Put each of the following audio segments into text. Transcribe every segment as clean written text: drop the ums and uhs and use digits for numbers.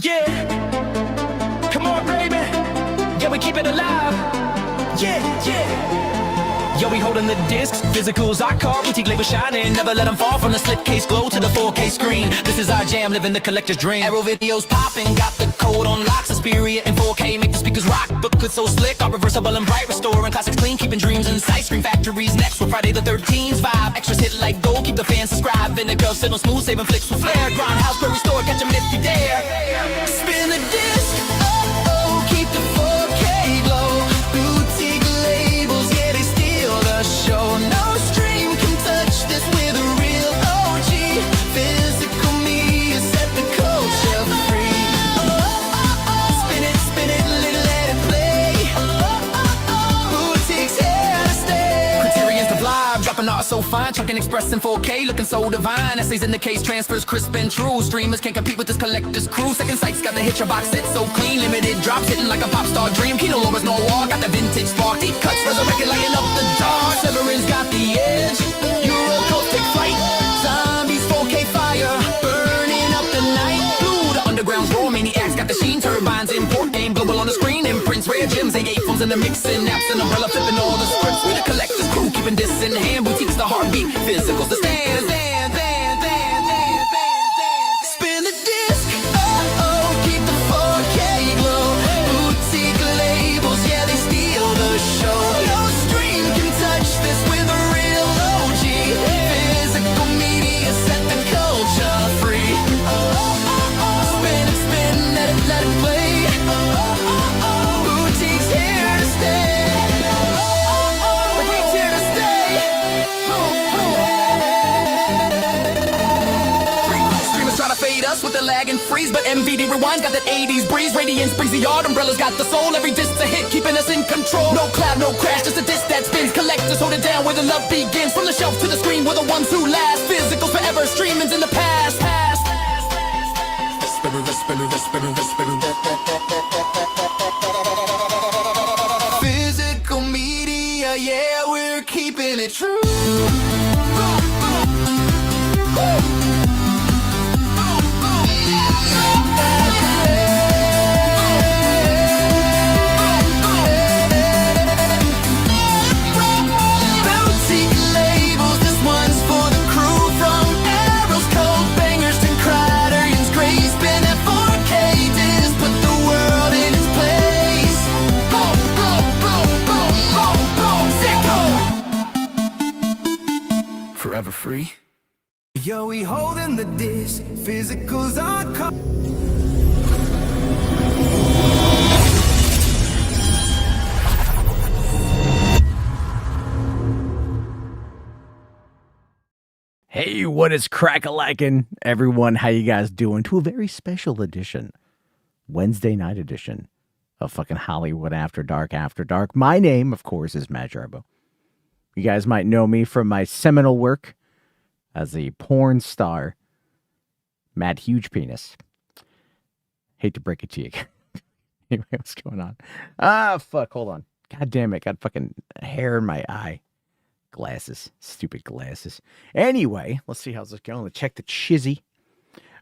Yeah, come on, baby. Yeah, we keep it alive. Yeah, yeah. Yo, we holding the discs, physicals, our car, boutique label shining. Never let them fall from the slipcase glow to the 4K screen. This is our jam, living the collector's dream. Arrow videos popping, got the code on lock. Superior in 4K, make the speakers rock. Booklet so slick, all reversible and bright. Restoring classics clean, keeping dreams in sight. Screen Factories next with Friday the 13th vibe. Extras hit like gold, keep the fans subscribed. And the girls sit on smooth, saving flicks with flair. Grindhouse, Prairie Store, catch 'em if you dare. Spin the disc, oh, keep the 4K glow. Boutique labels, yeah, they steal the show. No stream can touch this with a real OG. Physical media set the culture free. Spin it, let it play. Boutique's here to stay. Criterion's the vibe, dropping art so fine. Trucking Express in 4K, looking so divine. Essays in the case, transfers crisp and true. Streamers can't compete with this collector's crew. Second Sight's got the hit your box, it's so clean. Limited drops, hitting like a pop star dream. Kino Lorber's no wall, got the vintage spark. Deep cuts, resurrected, lighting up the dark. Severan's got the edge, Euro Coast take flight. Zombies, 4K fire, burning up the night. Blue, the underground roar, maniacs got the sheen. Turbines, import game, global on the screen. Imprints, rare gems, A8 phones in the mixing. Naps and umbrella, flipping all the scripts. We the collector's crew, keeping this in hand. Boutiques the heartbeat, physicals the stand. Spin the disc, oh, keep the 4K glow. Boutique labels, yeah, they steal the show. No stream can touch this with a real OG. Physical media set the culture free. Spin, let it play. Boutique's here to stay. Boutique's here to stay. Streamers try to fade us with the lag and freeze, but MVD rewinds got that 80s breeze. Radiance brings the art, umbrellas got the soul. Every disc's a hit, keeping us in control. No cloud, no crash, just a disc that spins. Collectors hold it down where the love begins. From the shelf to the screen, we're the ones who last. Physical forever, streaming's in the past. Physical media, yeah, we're keeping it true. Boutique labels, this one's for the crew. From Arrows, cold bangers to Criterion's craze. Spin at 4K disc, put the world in its place. Boom, boom, boom, boom, boom, boom, Sicko. Forever free. Yo, we holding the disc, physicals are Hey, what is crack-a-lackin', everyone? How you guys doing? To a very special edition, Wednesday night edition of fucking Hollywood After Dark. My name, of course, is Matt Jarbo. You guys might know me from my seminal work as a porn star, Matt Huge Penis. Hate to break it to you. Anyway, what's going on? Fuck, hold on. God damn it, got fucking hair in my eye. Glasses. Stupid glasses. Anyway, let's see how's this going. Let's check the chizzy.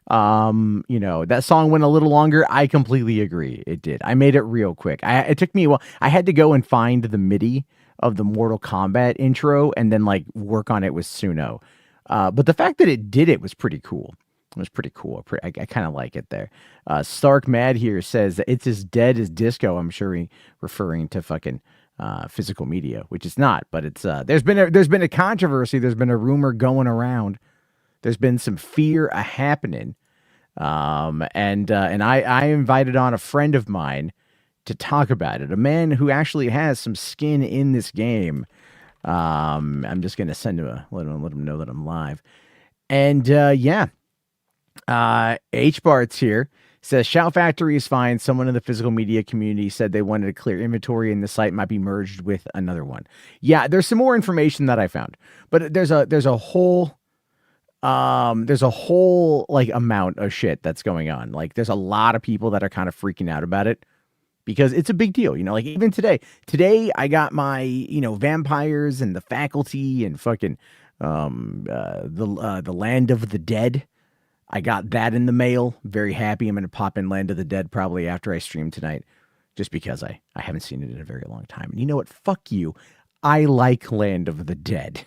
That song went a little longer. I completely agree. It did. I made it real quick. It took me a while. I had to go and find the MIDI of the Mortal Kombat intro and then work on it with Suno. But the fact that it did it was pretty cool. It was pretty cool. I kind of like it there. Stark Mad here says that it's as dead as disco. I'm sure he referring to fucking physical media, which is not, but it's there's been a controversy. There's been a rumor going around. There's been some fear happening. And I invited on a friend of mine to talk about it. A man who actually has some skin in this game. I'm just going to send him let him know that I'm live. And H-Bart's here. Says Shout Factory is fine. Someone in the physical media community said they wanted to clear inventory and the site might be merged with another one. Yeah, there's some more information that I found, but there's a whole amount of shit that's going on. There's a lot of people that are kind of freaking out about it because it's a big deal. Even today I got my, vampires and the faculty and fucking, the land of the dead. I got that in the mail. Very happy. I'm going to pop in Land of the Dead probably after I stream tonight, just because I haven't seen it in a very long time. And you know what? Fuck you. I like Land of the Dead.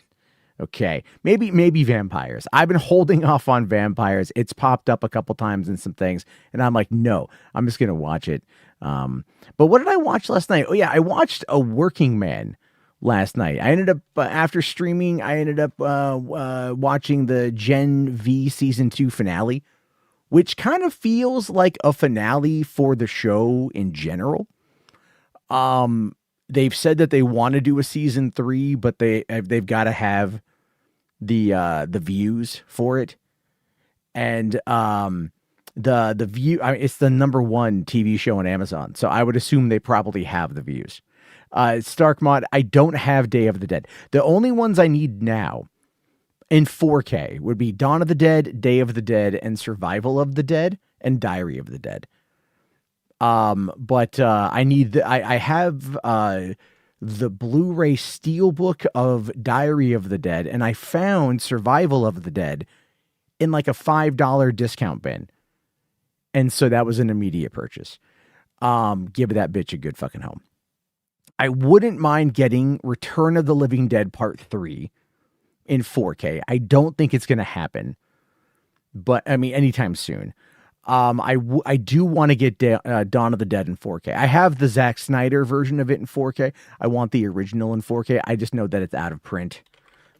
Okay, maybe vampires. I've been holding off on vampires. It's popped up a couple times in some things, and I'm like, no, I'm just gonna watch it. But what did I watch last night? Oh yeah, I watched A Working Man last night. I ended up after streaming, I ended up watching the Gen V season 2 finale, which kind of feels like a finale for the show in general. They've said that they want to do a season 3, but they've got to have the views for it. And the view, I mean, it's the #1 TV show on Amazon, so I would assume they probably have the views. Stark Mod, I don't have Day of the Dead. The only ones I need now in 4K would be Dawn of the Dead, Day of the Dead, and Survival of the Dead, and Diary of the Dead. But I need I have the Blu-ray Steelbook of Diary of the Dead, and I found Survival of the Dead in like a $5 discount bin. And so that was an immediate purchase. Give that bitch a good fucking home. I wouldn't mind getting Return of the Living Dead Part 3 in 4K. I don't think it's going to happen, but I mean, anytime soon. I do want to get Dawn of the Dead in 4K. I have the Zack Snyder version of it in 4K. I want the original in 4K. I just know that it's out of print.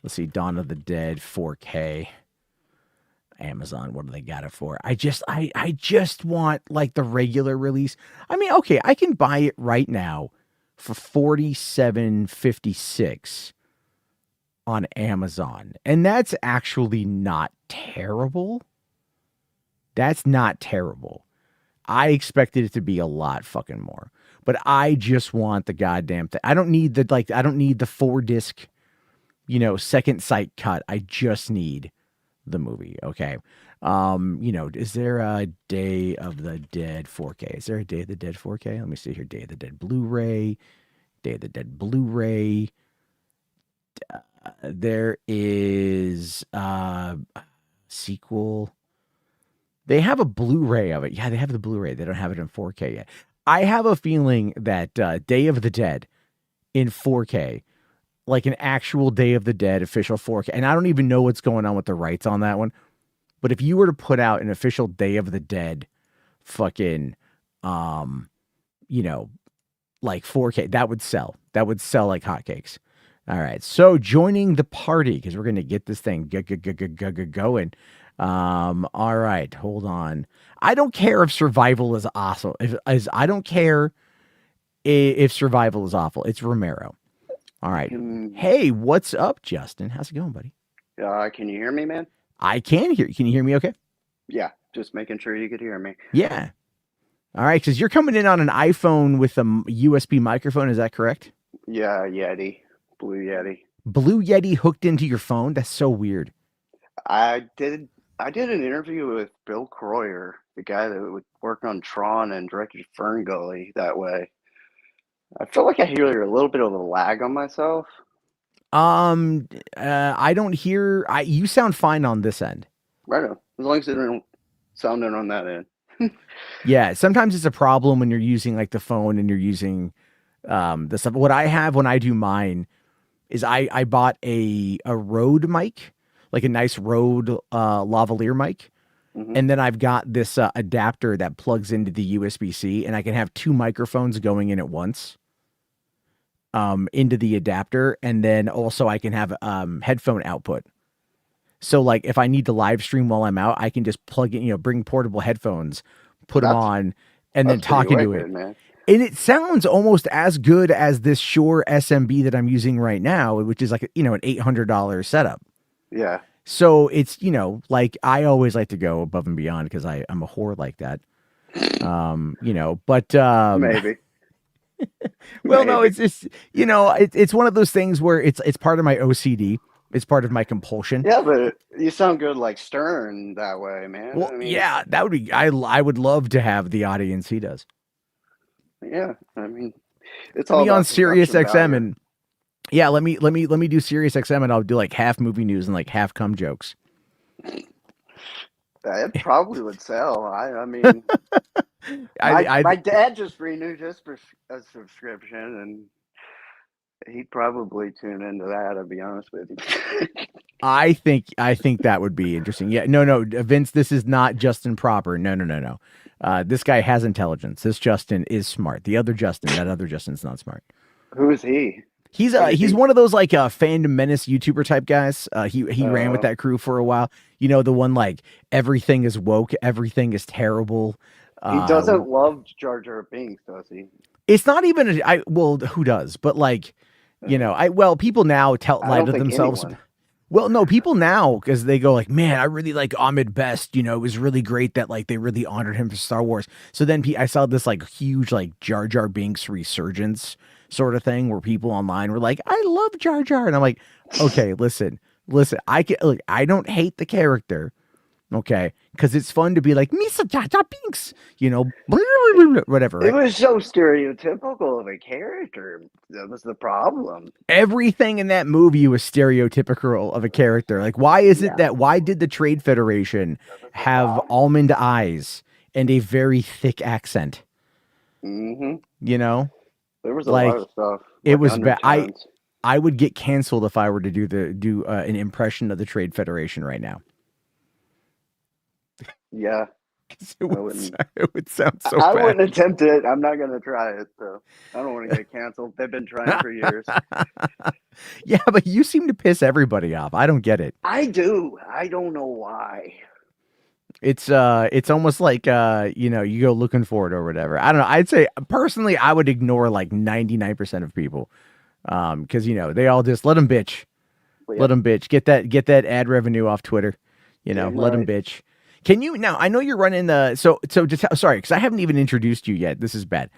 Let's see, Dawn of the Dead 4K. Amazon, what do they got it for? I just want like the regular release. I mean, okay, I can buy it right now for $47.56 on Amazon, and that's actually not terrible. That's not terrible. I expected it to be a lot fucking more, but I just want the goddamn thing. I don't need the 4-disc, second sight cut. I just need the movie. Okay. Is there a Day of the Dead 4K? Is there a Day of the Dead 4K? Let me see here. Day of the Dead Blu-ray. Day of the Dead Blu-ray. There is sequel. They have a Blu-ray of it. Yeah, they have the Blu-ray. They don't have it in 4K yet. I have a feeling that Day of the Dead in 4K, like an actual Day of the Dead official 4K, and I don't even know what's going on with the rights on that one, but if you were to put out an official Day of the Dead fucking, like 4K, that would sell. That would sell like hotcakes. All right, so joining the party, because we're going to get this thing going. All right, hold on. I don't care if survival is awesome. I don't care if survival is awful. It's Romero. All right. Hey, what's up, Justin? How's it going, buddy? Can you hear me, man? I can hear you. Can you hear me okay? Yeah, just making sure you could hear me. Yeah. All right, because you're coming in on an iPhone with a USB microphone. Is that correct? Yeah, Yeti. Blue Yeti. Blue Yeti hooked into your phone? That's so weird. I did an interview with Bill Croyer, the guy that would work on Tron and directed Fern Gully that way. I feel like I hear a little bit of a lag on myself. I don't hear. You sound fine on this end. Right on. As long as it don't sound on that end. Yeah, sometimes it's a problem when you're using like the phone and you're using the stuff. What I have when I do mine is I bought a Rode mic, like a nice Rode lavalier mic. Mm-hmm. And then I've got this adapter that plugs into the USB-C, and I can have two microphones going in at once into the adapter. And then also I can have headphone output. So like if I need to live stream while I'm out, I can just plug in, bring portable headphones, put them on, and then talk into it. Man. And it sounds almost as good as this Shure SMB that I'm using right now, which is like, an $800 setup. Yeah. So it's, like I always like to go above and beyond because I'm a whore like that. But maybe. Well, maybe. No, it's one of those things where it's part of my OCD. It's part of my compulsion. Yeah, but you sound good like Stern that way, man. Well, yeah, that would be. I would love to have the audience he does. Yeah, it's all on Sirius XM, and yeah, let me do Sirius XM, and I'll do like half movie news and like half cum jokes. It probably would sell. I mean, my dad just renewed his a subscription, and he'd probably tune into that. I'll be honest with you. I think that would be interesting. Yeah, no, Vince, this is not Justin proper. No. This guy has intelligence. This Justin is smart. The other Justin, that other Justin's not smart. Who is he? He's one of those like fandom menace YouTuber type guys. He ran with that crew for a while. You know, the one like everything is woke, everything is terrible. He doesn't love Jar Jar Binks, does he? It's not even well, who does? But like, you know, people now lie to themselves. Anyone. Well, no, people now, because they go like, man, I really like Ahmed Best. You know, it was really great that like they really honored him for Star Wars. So then I saw this like huge like Jar Jar Binks resurgence sort of thing where people online were like, I love Jar Jar. And I'm like, okay, listen, I don't hate the character. Okay, because it's fun to be like Misa Jar Jar Binks, you know, whatever. Right? It was so stereotypical of a character. That was the problem. Everything in that movie was stereotypical of a character. Like, why is it that? Why did the Trade Federation have almond eyes and a very thick accent? Mm-hmm. You know, there was a lot of stuff. It was bad. I would get canceled if I were to do an impression of the Trade Federation right now. Yeah. It would sound so bad. I wouldn't attempt it. I'm not going to try it, so I don't want to get canceled. They've been trying for years. Yeah, but you seem to piss everybody off. I don't get it. I do. I don't know why. It's almost like you know, you go looking for it or whatever. I don't know. I'd say personally I would ignore like 99% of people. Because you know, they all just let them bitch. Well, yeah. Let them bitch. Get that ad revenue off Twitter. You know, let them bitch. Can you now? I know you're running the sorry, because I haven't even introduced you yet. This is bad.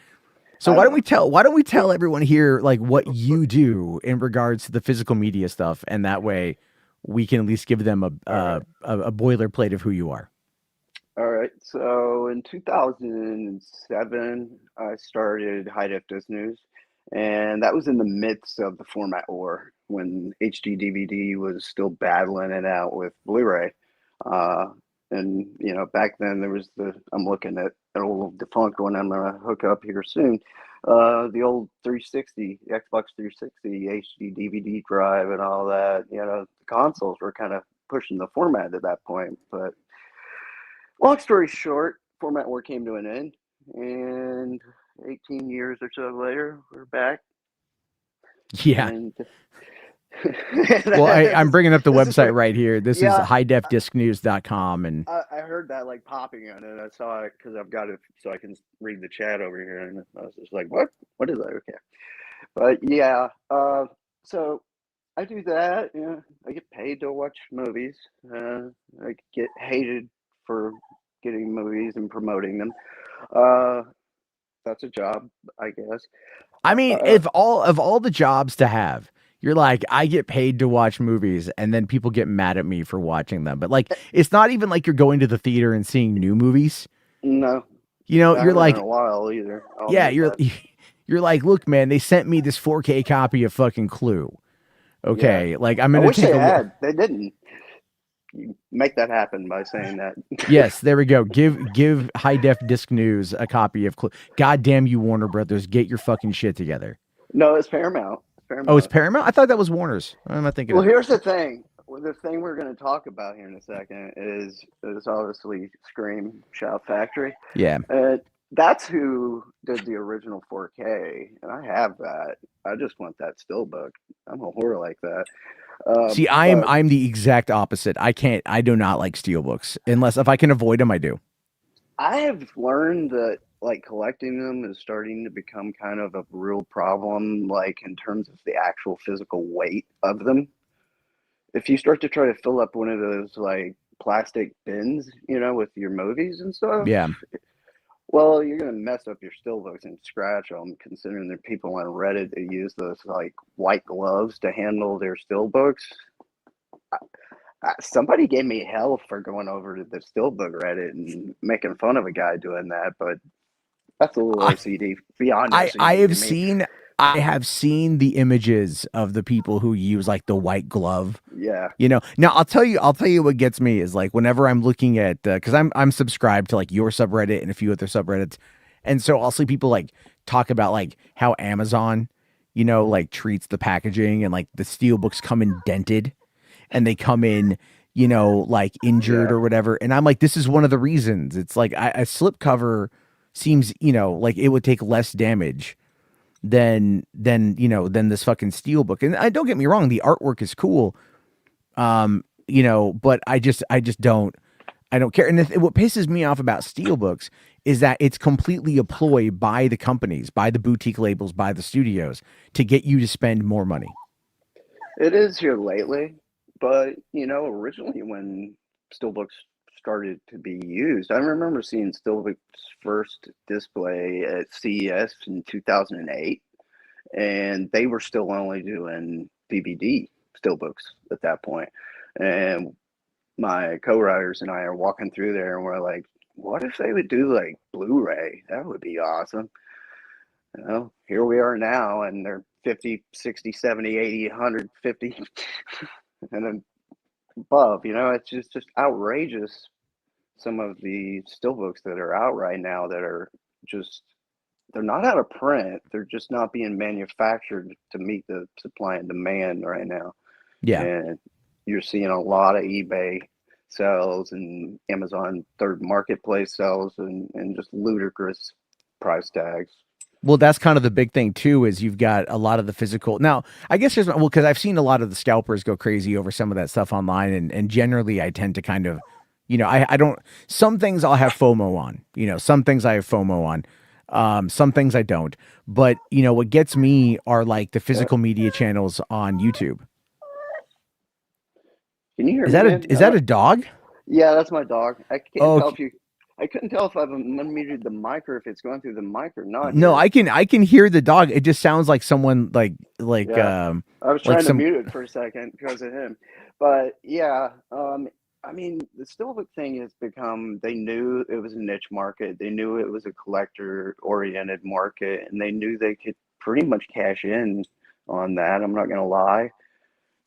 So why don't we tell everyone here like what you do in regards to the physical media stuff, and that way we can at least give them a boilerplate of who you are. All right. So in 2007, I started High Def Disc News, and that was in the midst of the format war when HD DVD was still battling it out with Blu-ray. And, you know, back then there was I'm looking at an old defunct one I'm going to hook up here soon. The old 360, the Xbox 360 HD DVD drive and all that. You know, the consoles were kind of pushing the format at that point. But long story short, format war came to an end. And 18 years or so later, we're back. Yeah. And well, I'm bringing up the website right here. This is highdefdiscnews.com. And I heard that like popping on it. I saw it because I've got it so I can read the chat over here. And I was just like, what is that? Okay. But yeah, so I do that. Yeah, I get paid to watch movies. I get hated for getting movies and promoting them. That's a job, I guess. I mean, if all the jobs to have, you're like, I get paid to watch movies, and then people get mad at me for watching them. But like, it's not even like you're going to the theater and seeing new movies. No, you know, you're like, in a while either. Yeah, you're like, look, man, they sent me this 4K copy of fucking Clue. Okay, like I'm gonna take a look. They didn't. You make that happen by saying that. Yes, there we go. Give High Def Disc News a copy of Clue. God damn you, Warner Brothers, get your fucking shit together. No, it's Paramount. Oh, it's Paramount? I thought that was Warner's. I'm not thinking. Well, here's the thing. The thing we're going to talk about here in a second is obviously Scream Shout Factory. Yeah. That's who did the original 4K, and I have that. I just want that steelbook. I'm a whore like that. See, I'm the exact opposite. I do not like steelbooks unless if I can avoid them, I do. I have learned that like collecting them is starting to become kind of a real problem, like in terms of the actual physical weight of them. If you start to try to fill up one of those like plastic bins, you know, with your movies and stuff. Yeah. Well, you're going to mess up your steelbooks and scratch them, considering there are people on Reddit that use those like white gloves to handle their steelbooks. Somebody gave me hell for going over to the steelbook Reddit and making fun of a guy doing that, but that's a little OCD beyond OCD. I have seen the images of the people who use like the white glove. Yeah. Now I'll tell you what gets me is like whenever I'm looking at because I'm subscribed to like your subreddit and a few other subreddits, and so I'll see people like talk about like how Amazon, like treats the packaging and like the steel books come in dented and they come in, like injured Yeah. or whatever, and I'm like, this is one of the reasons. It's like a slip cover seems, like it would take less damage than this fucking steel book. And I don't get me wrong, the artwork is cool. But I just don't care. And what pisses me off about steel books is that it's completely a ploy by the companies, by the boutique labels, by the studios to get you to spend more money. It is here lately, but originally when steelbooks started to be used, I remember seeing steelbooks first display at CES in 2008, and they were still only doing DVD steelbooks at that point. And my co-writers and I are walking through there, and we're like, "What if they would do like Blu-ray? That would be awesome." Here we are now, and they're 50, 60, 70, 80, 150, and then above. It's just outrageous. Some of the steelbooks that are out right now that are just, they're not out of print. They're just not being manufactured to meet the supply and demand right now. Yeah. And you're seeing a lot of eBay sales and Amazon third marketplace sales and just ludicrous price tags. Well, that's kind of the big thing too, is you've got a lot of the physical. Now, I guess because I've seen a lot of the scalpers go crazy over some of that stuff online, and generally I tend to kind of, I don't. Some things I'll have FOMO on. Some things I have FOMO on. Some things I don't. But what gets me are like the physical media channels on YouTube. Can you hear Is me, that man? is that a dog? Yeah, that's my dog. I can't Oh, tell if you. I couldn't tell if I've unmuted the mic or if it's going through the mic or not no, here. I can hear the dog. It just sounds like someone Yeah, I was like trying to some. mute it for a second because of him, but yeah, I mean, the steelbook thing has become. They knew it was a niche market. They knew it was a collector-oriented market, and they knew they could pretty much cash in on that. I'm not gonna lie,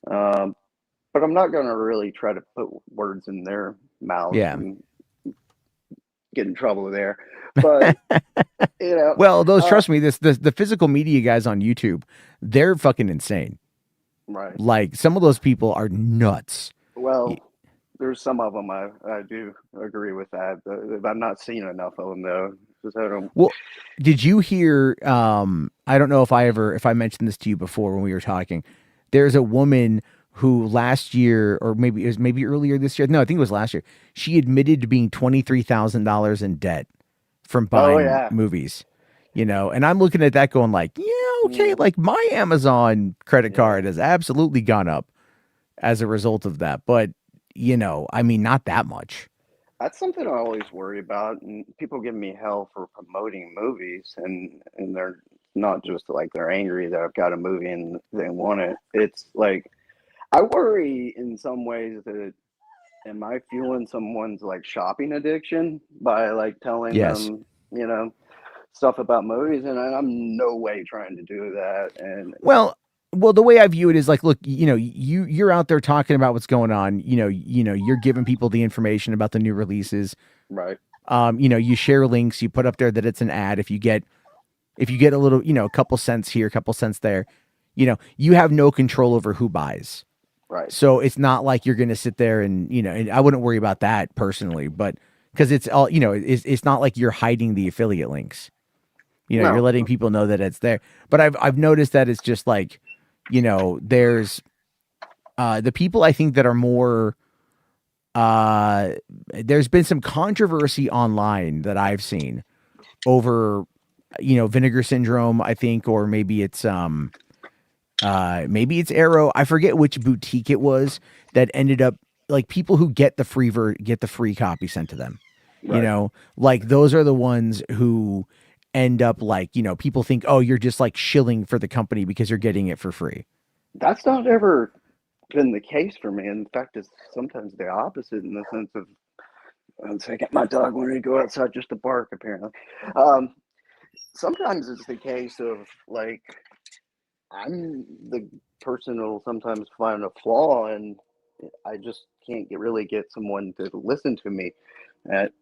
um, but I'm not gonna really try to put words in their mouths Yeah. and get in trouble there. But you know, Well, those uh, trust me, the physical media guys on YouTube, they're fucking insane. right. Like some of those people are nuts. Y- Well, there's some of them I do agree with that. But I've not seen enough of them though, because I don't. Well, did you hear I don't know if I mentioned this to you before when we were talking. There's a woman who last year, or maybe it was maybe earlier this year. No, I think it was last year. She admitted to being $23,000 in debt from Oh buying yeah. movies. And I'm looking at that going like, yeah, okay, Mm, like my Amazon credit yeah. card has absolutely gone up as a result of that. But, I mean, not that much. That's something I always worry about, and people give me hell for promoting movies, and they're not just like they're angry that I've got a movie and they want it. It's like I worry in some ways that am I fueling someone's like shopping addiction by like telling Yes. them, stuff about movies, and I'm no way trying to do that. And Well, the way I view it is like, look, you're out there talking about what's going on. You're giving people the information about the new releases. right, You share links, you put up there that it's an ad. If you get a little, a couple cents here, a couple cents there, you have no control over who buys. right, So it's not like you're going to sit there and I wouldn't worry about that personally, but because it's all, it's not like you're hiding the affiliate links. You're no, letting people know that it's there. But I've noticed that it's just like, there's the people I think that are more there's been some controversy online that I've seen over Vinegar Syndrome, I think, or maybe it's Arrow. I forget which boutique it was that ended up like people who get the free copy sent to them. right. Like those are the ones who end up like, people think, oh, you're just like shilling for the company because you're getting it for free. That's not ever been the case for me. In fact, it's sometimes the opposite in the sense of, one second, my dog wanted to go outside just to bark, apparently. Um, Sometimes it's the case of like I'm the person who'll sometimes find a flaw, and I just can't really get someone to listen to me at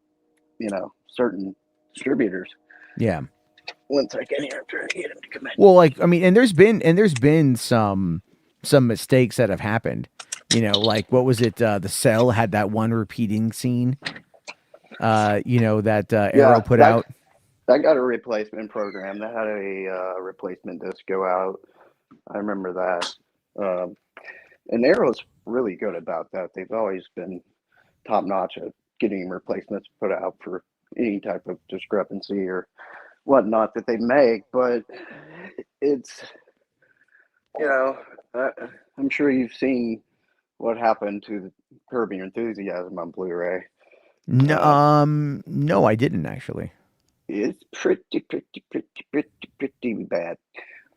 certain distributors. Yeah. One second here, I'm trying to get him to come in. Well, like I mean, and there's been some mistakes that have happened. Like what was it? The Cell had that one repeating scene. That Arrow Yeah, put that out. that got a replacement program. That had a replacement disc go out. I remember that. Um, and Arrow's really good about that. They've always been top notch at getting replacements put out for any type of discrepancy or whatnot that they make. But it's you know, uh, I'm sure you've seen what happened to the Curb Your Enthusiasm on Blu-ray. No, Uh, no, I didn't actually. it's pretty bad.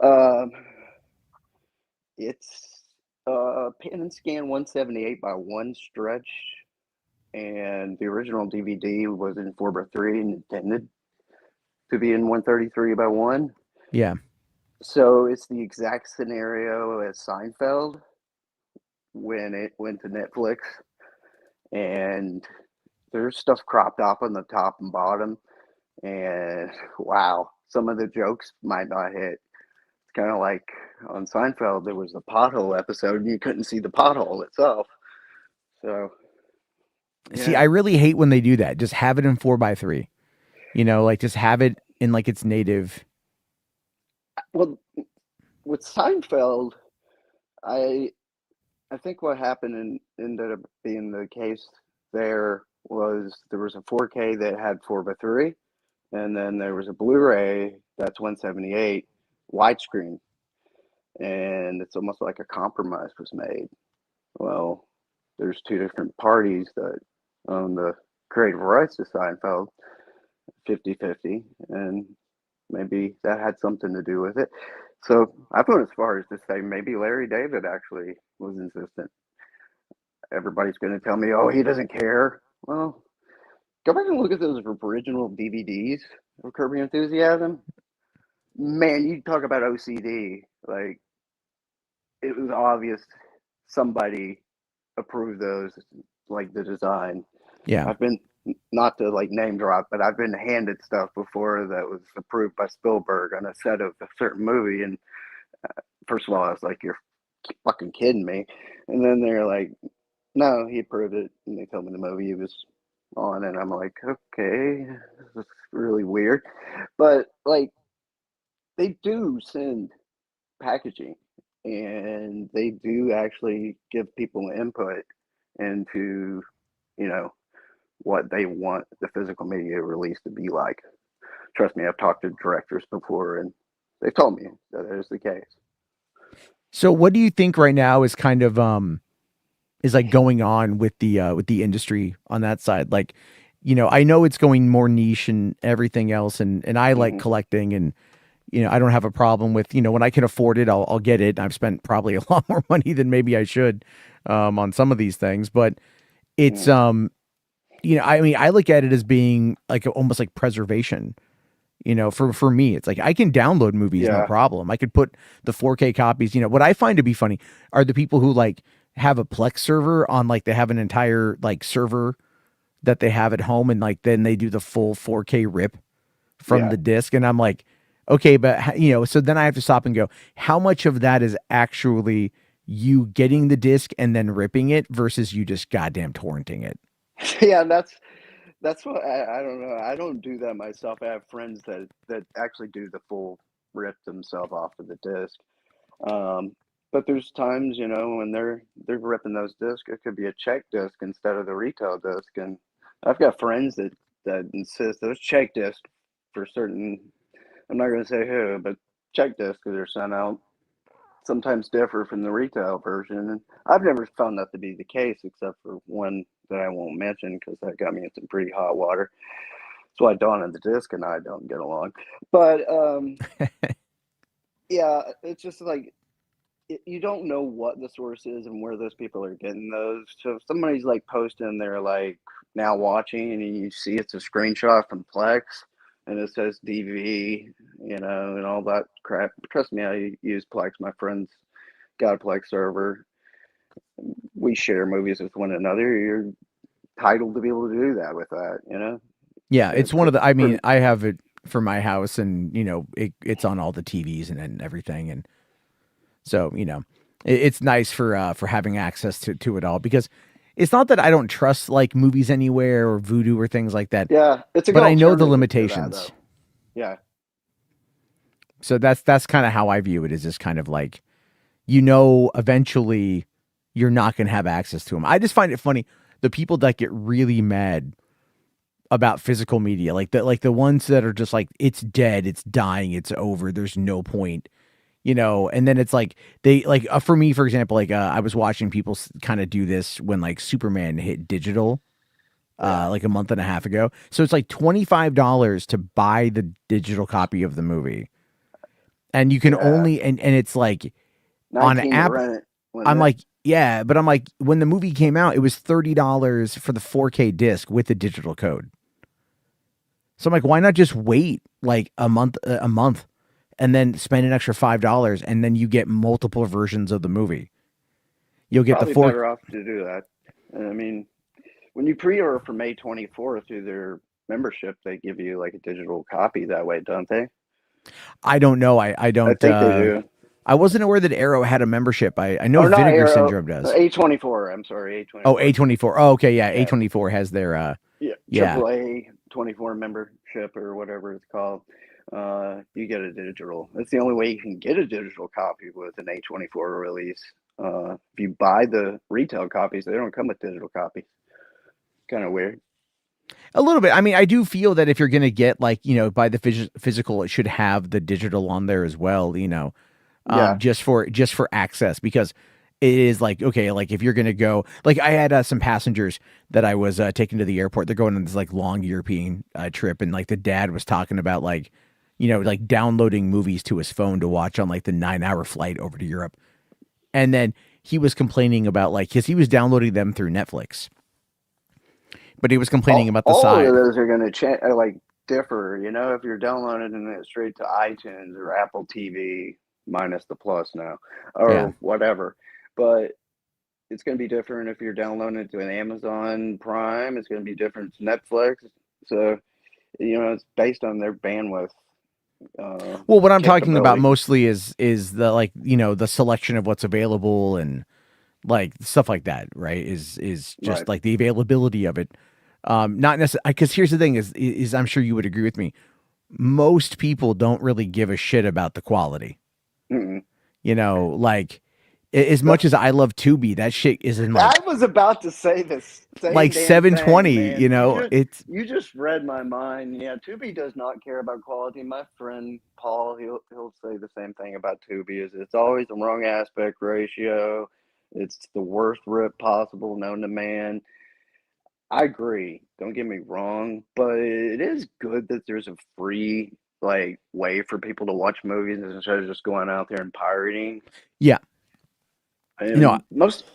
Um, it's pan and scan 178 by 1 stretch, and the original DVD was in 4:3 and intended to be in 133 by 1. Yeah. So it's the exact scenario as Seinfeld when it went to Netflix, and there's stuff cropped up on the top and bottom, and wow, some of the jokes might not hit. It's kind of like on Seinfeld, there was the pothole episode, and you couldn't see the pothole itself. So, See, yeah. I really hate when they do that. Just have it in 4:3. Like just have it in like its native. Well, with Seinfeld, I I think what happened and ended up being the case there was a 4K that had 4:3, and then there was a Blu-ray that's 178 widescreen, and it's almost like a compromise was made. Well, there's two different parties that own the creative rights to Seinfeld, 50-50, and maybe that had something to do with it. So I went as far as to say maybe Larry David actually was insistent. Everybody's going to tell me, oh, he doesn't care. Well, go back and look at those original DVDs of Curb Your Enthusiasm. Man, you talk about OCD. Like, it was obvious somebody approved those, like the design. Yeah. I've been, not to like name drop, but I've been handed stuff before that was approved by Spielberg on a set of a certain movie. And first of all, I was like, you're fucking kidding me. And then they're like, no, he approved it. And they told me the movie he was on. And I'm like, okay, this is really weird. But like, they do send packaging and they do actually give people input into, you know, what they want the physical media release to be like. Trust me, I've talked to directors before and they told me that is the case. So what do you think right now is kind of is like going on with the industry on that side? Like, I know it's going more niche and everything else, and I like Mm-hmm. collecting, and I don't have a problem with, when I can afford it, I'll get it. I've spent probably a lot more money than maybe I should on some of these things, but it's Mm-hmm. I mean, I look at it as being like almost like preservation. For me, it's like I can download movies, no Yeah. problem. I could put the 4K copies. What I find to be funny are the people who like have a Plex server on, like they have an entire like server that they have at home, and like then they do the full 4K rip from Yeah. the disc, and I'm like, okay, but so then I have to stop and go, how much of that is actually you getting the disc and then ripping it versus you just goddamn torrenting it? Yeah, that's what I don't know. I don't do that myself. I have friends that actually do the full rip themselves off of the disc. Um, but there's times, when they're ripping those discs, it could be a check disc instead of the retail disc. And I've got friends that insist those check discs for certain. I'm not going to say who, but check discs that are sent out sometimes differ from the retail version. And I've never found that to be the case, except for one that I won't mention because that got me in some pretty hot water. That's why Dawn and the disc and I don't get along. But yeah, it's just like you don't know what the source is and where those people are getting those. So if somebody's like posting, they're like now watching, and you see it's a screenshot from Plex, and it says DV, and all that crap. Trust me, I use Plex. My friends got a Plex server. We share movies with one another. You're entitled to be able to do that with that. Yeah, it's one of the. I mean, For I have it for my house, and it's on all the TVs and everything, and so it's nice for having access to it all because it's not that I don't trust like movies anywhere or Vudu or things like that, yeah, it's a good but I know the alternative to that, limitations. though. Yeah, So that's kind of how I view it. Is just kind of like eventually you're not going to have access to them. I just find it funny the people that get really mad about physical media, like the ones that are just like it's dead, it's dying, it's over, there's no point, and then it's like they like for me, for example, like I was watching people kind of do this when like Superman hit digital yeah, like a month and a half ago. So it's like $25 to buy the digital copy of the movie, and you can yeah. only and it's like on 19 to app. rent it, wasn't I'm it? like, yeah, but I'm like, when the movie came out, it was $30 for the 4K disc with the digital code. So I'm like, why not just wait like a month, and then spend an extra $5, and then you get multiple versions of the movie. You'll get the Probably four. better off to do that. I mean, when you pre-order for May 24th through their membership, they give you like a digital copy that way, don't they? I don't know. I I don't. think they do. I wasn't aware that Arrow had a membership. I know Or not Vinegar Arrow, Syndrome does. A24. I'm sorry, Oh, A24. A24. Oh, okay, yeah, Yeah, A24 has their. yeah, Yeah. AAA 24 membership or whatever it's called. You get a digital. That's the only way you can get a digital copy with an A24 release. If you buy the retail copies, they don't come with digital copies. Kind of weird. A little bit. I mean, I do feel that if you're going to get like, by the physical, it should have the digital on there as well, Yeah. just for access, because it is like, okay, like if you're going to go, like I had some passengers that I was taking to the airport. They're going on this like long European trip. And like the dad was talking about like, like downloading movies to his phone to watch on like the 9-hour flight over to Europe. And then he was complaining about like, cause he was downloading them through Netflix, but he was complaining about the All of size. those are going to like differ. If you're downloading it straight to iTunes or Apple TV minus the plus now Yeah. or whatever, but it's going to be different if you're downloading it to an Amazon Prime. It's going to be different to Netflix. So it's based on their bandwidth Well, what I'm talking about capability. mostly is the like, the selection of what's available and like stuff like that, right? Is just Right. like the availability of it. Not necessarily, because here's the thing is I'm sure you would agree with me. Most people don't really give a shit about the quality. Mm-mm. Like as much as I love Tubi, that shit is in I like was about to say the same damn thing, 720, man. it's You just read my mind. Yeah, Tubi does not care about quality. My friend Paul, he'll say the same thing about Tubi. Is it's always the wrong aspect ratio. It's the worst rip possible known to man. I agree. Don't get me wrong, but it is good that there's a free like way for people to watch movies instead of just going out there and pirating. yeah. And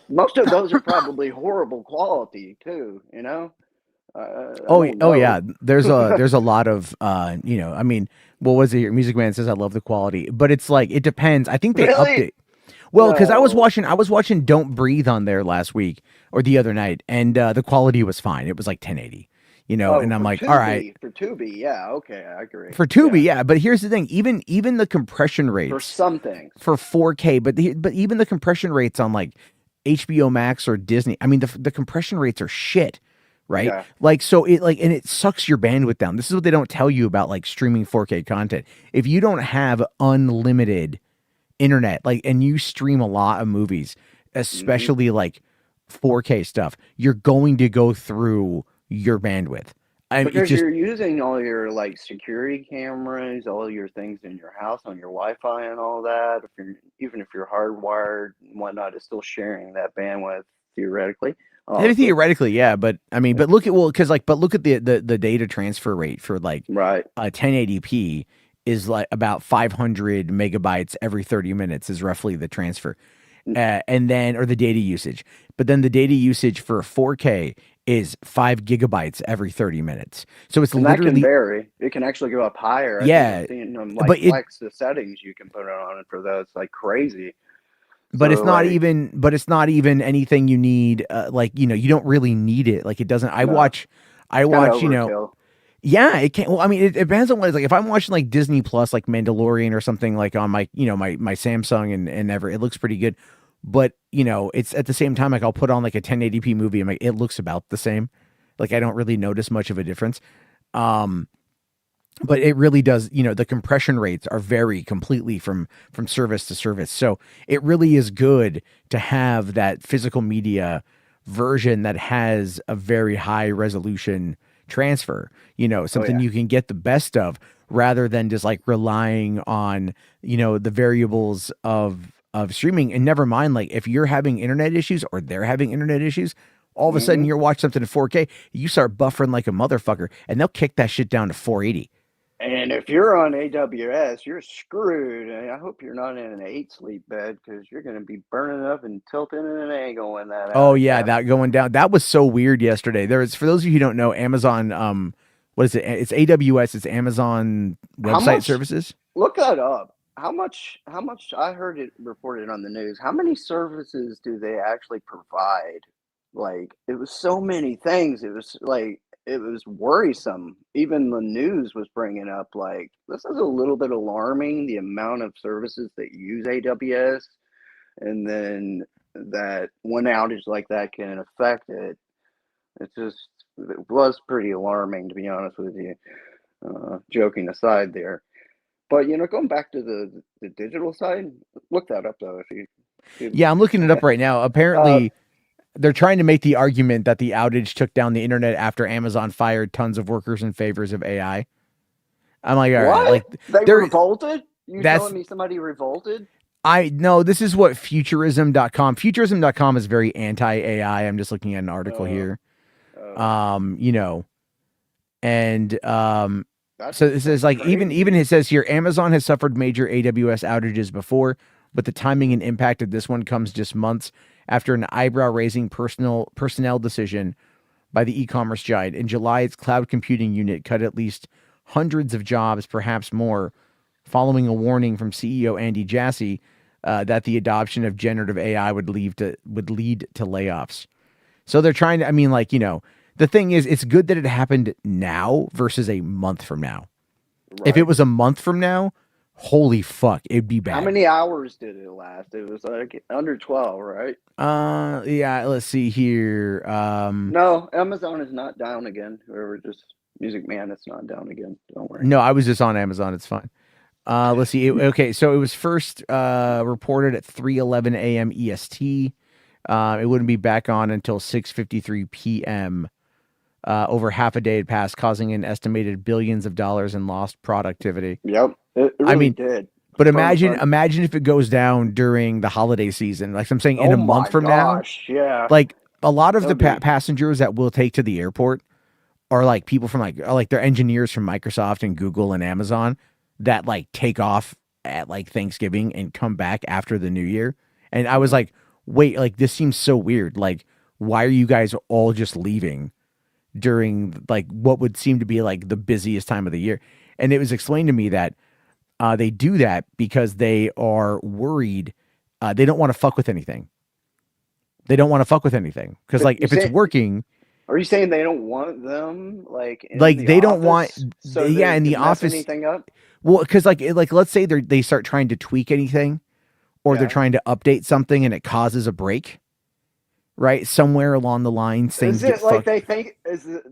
most of those are probably horrible quality too. I don't Oh yeah, know. there's a lot of I mean, what was it here? Music Man says I love the quality, but it's like it depends. I think they Really? update. Well, because No. I was watching Don't Breathe on there last week or the other night, and the quality was fine. It was like 1080, Oh, and I'm like, all right, For Tubi, yeah, okay, I agree. for Tubi, Yeah, yeah. But here's the thing, even the compression for rates some things. for 4K, but even the compression rates on like HBO Max or Disney, I mean the compression rates are shit, right? Yeah. Like so it like and it sucks your bandwidth down. This is what they don't tell you about like streaming 4K content. If you don't have unlimited internet, like, and you stream a lot of movies, hmm especially like 4K stuff, you're going to go through your bandwidth. It's Because just you're using all your like security cameras, all your things in your house on your Wi-Fi and all that. Even if you're hardwired and whatnot, it's still sharing that bandwidth theoretically. Also, theoretically, yeah, but I mean, but look at but look at the data transfer rate for like right. 1080p is like about 500 megabytes every 30 minutes is roughly the transfer. and then or the data usage. But then the data usage for 4K is 5 GB every 30 minutes. So it's And that can literally vary. It can actually go up higher. I think I've yeah, seen them but like it flex the settings you can put on it for those like crazy. but it's So not like, even anything you need like you don't really need it. Like it doesn't no, I it's kind of watch overkill. yeah, it can't. Well, I mean, it depends on what it's like. If I'm watching like Disney Plus, like Mandalorian or something, like on my, my Samsung and ever, it looks pretty good. But it's at the same time, like I'll put on like a 1080p movie, and like it looks about the same. Like I don't really notice much of a difference. Um, but it really does. The compression rates are vary completely from service to service. So it really is good to have that physical media version that has a very high resolution transfer, Oh something yeah. you can get the best of rather than just like relying on, the variables of streaming. And never mind, like if you're having internet issues or they're having internet issues, all of a sudden Hmm. you're watching something in 4K, you start buffering like a motherfucker and they'll kick that shit down to 480. And if you're on AWS, you're screwed. And I hope you're not in an 8 sleep bed because you're going to be burning up and tilting at an angle when that Oh outage yeah, that happens. going down. That was so weird yesterday. There is, for those of you who don't know, Amazon what is it? It's AWS, it's Amazon How Website much? Services. Look that up. How much I heard it reported on the news. How many services do they actually provide? Like it was so many things. It was like it was worrisome. Even the news was bringing up like this is a little bit alarming the amount of services that use AWS and then that one outage like that can affect it. It was pretty alarming to be honest with you. Joking aside there. But going back to the digital side, look that up though if you Yeah, I'm looking it up right now. uh Apparently, they're trying to make the argument that the outage took down the internet after Amazon fired tons of workers in favors of AI. I'm like, all right, what? like They there revolted? You that's telling me somebody revolted? I know this is what futurism.com. Futurism.com is very anti-AI. I'm just looking at an article Uh here. uh Um, you know, and so it says that's like even crazy. it says here Amazon has suffered major AWS outages before, but the timing and impact of this one comes just months after an eyebrow-raising personnel decision by the e-commerce giant. In July, its cloud computing unit cut at least hundreds of jobs, perhaps more, following a warning from CEO Andy Jassy that the adoption of generative AI would lead to layoffs. So they're trying to. I mean, like the thing is, it's good that it happened now versus a month from now. If it Right. was a month from now, holy fuck, it'd be How bad. many hours did it last? It was like under 12, right? Yeah, let's see here. No, Amazon is not down again. Whoever just Music Man, it's not down again. Don't worry. No, I was just on Amazon. It's fine. Let's see. Okay, so it was first reported at 3:11 a.m. EST. It wouldn't be back on until 6:53 p.m. Over half a day had passed, causing an estimated billions of dollars in lost productivity. Yep. It I really mean, did. but From imagine if it goes down during the holiday season. Like I'm saying, in Oh a month my from now, gosh, yeah. like a lot of That the would be passengers that we'll take to the airport are like people from like they're engineers from Microsoft and Google and Amazon that like take off at like Thanksgiving and come back after the new year. And I was mhm. like, wait, like this seems so weird. Like, why are you guys all just leaving during like what would seem to be like the busiest time of the year? And it was explained to me that they do that because they are worried. They don't want to fuck with anything. They don't want to fuck with anything because But like you if it's say working, are you saying they don't want them like in like the they don't want, office so yeah, they in the could mess office. anything up? Well, because like let's say they start trying to tweak anything or they're Yeah. trying to update something and it causes a break, right? Somewhere along the lines, Is things get it like fucked. they think is it,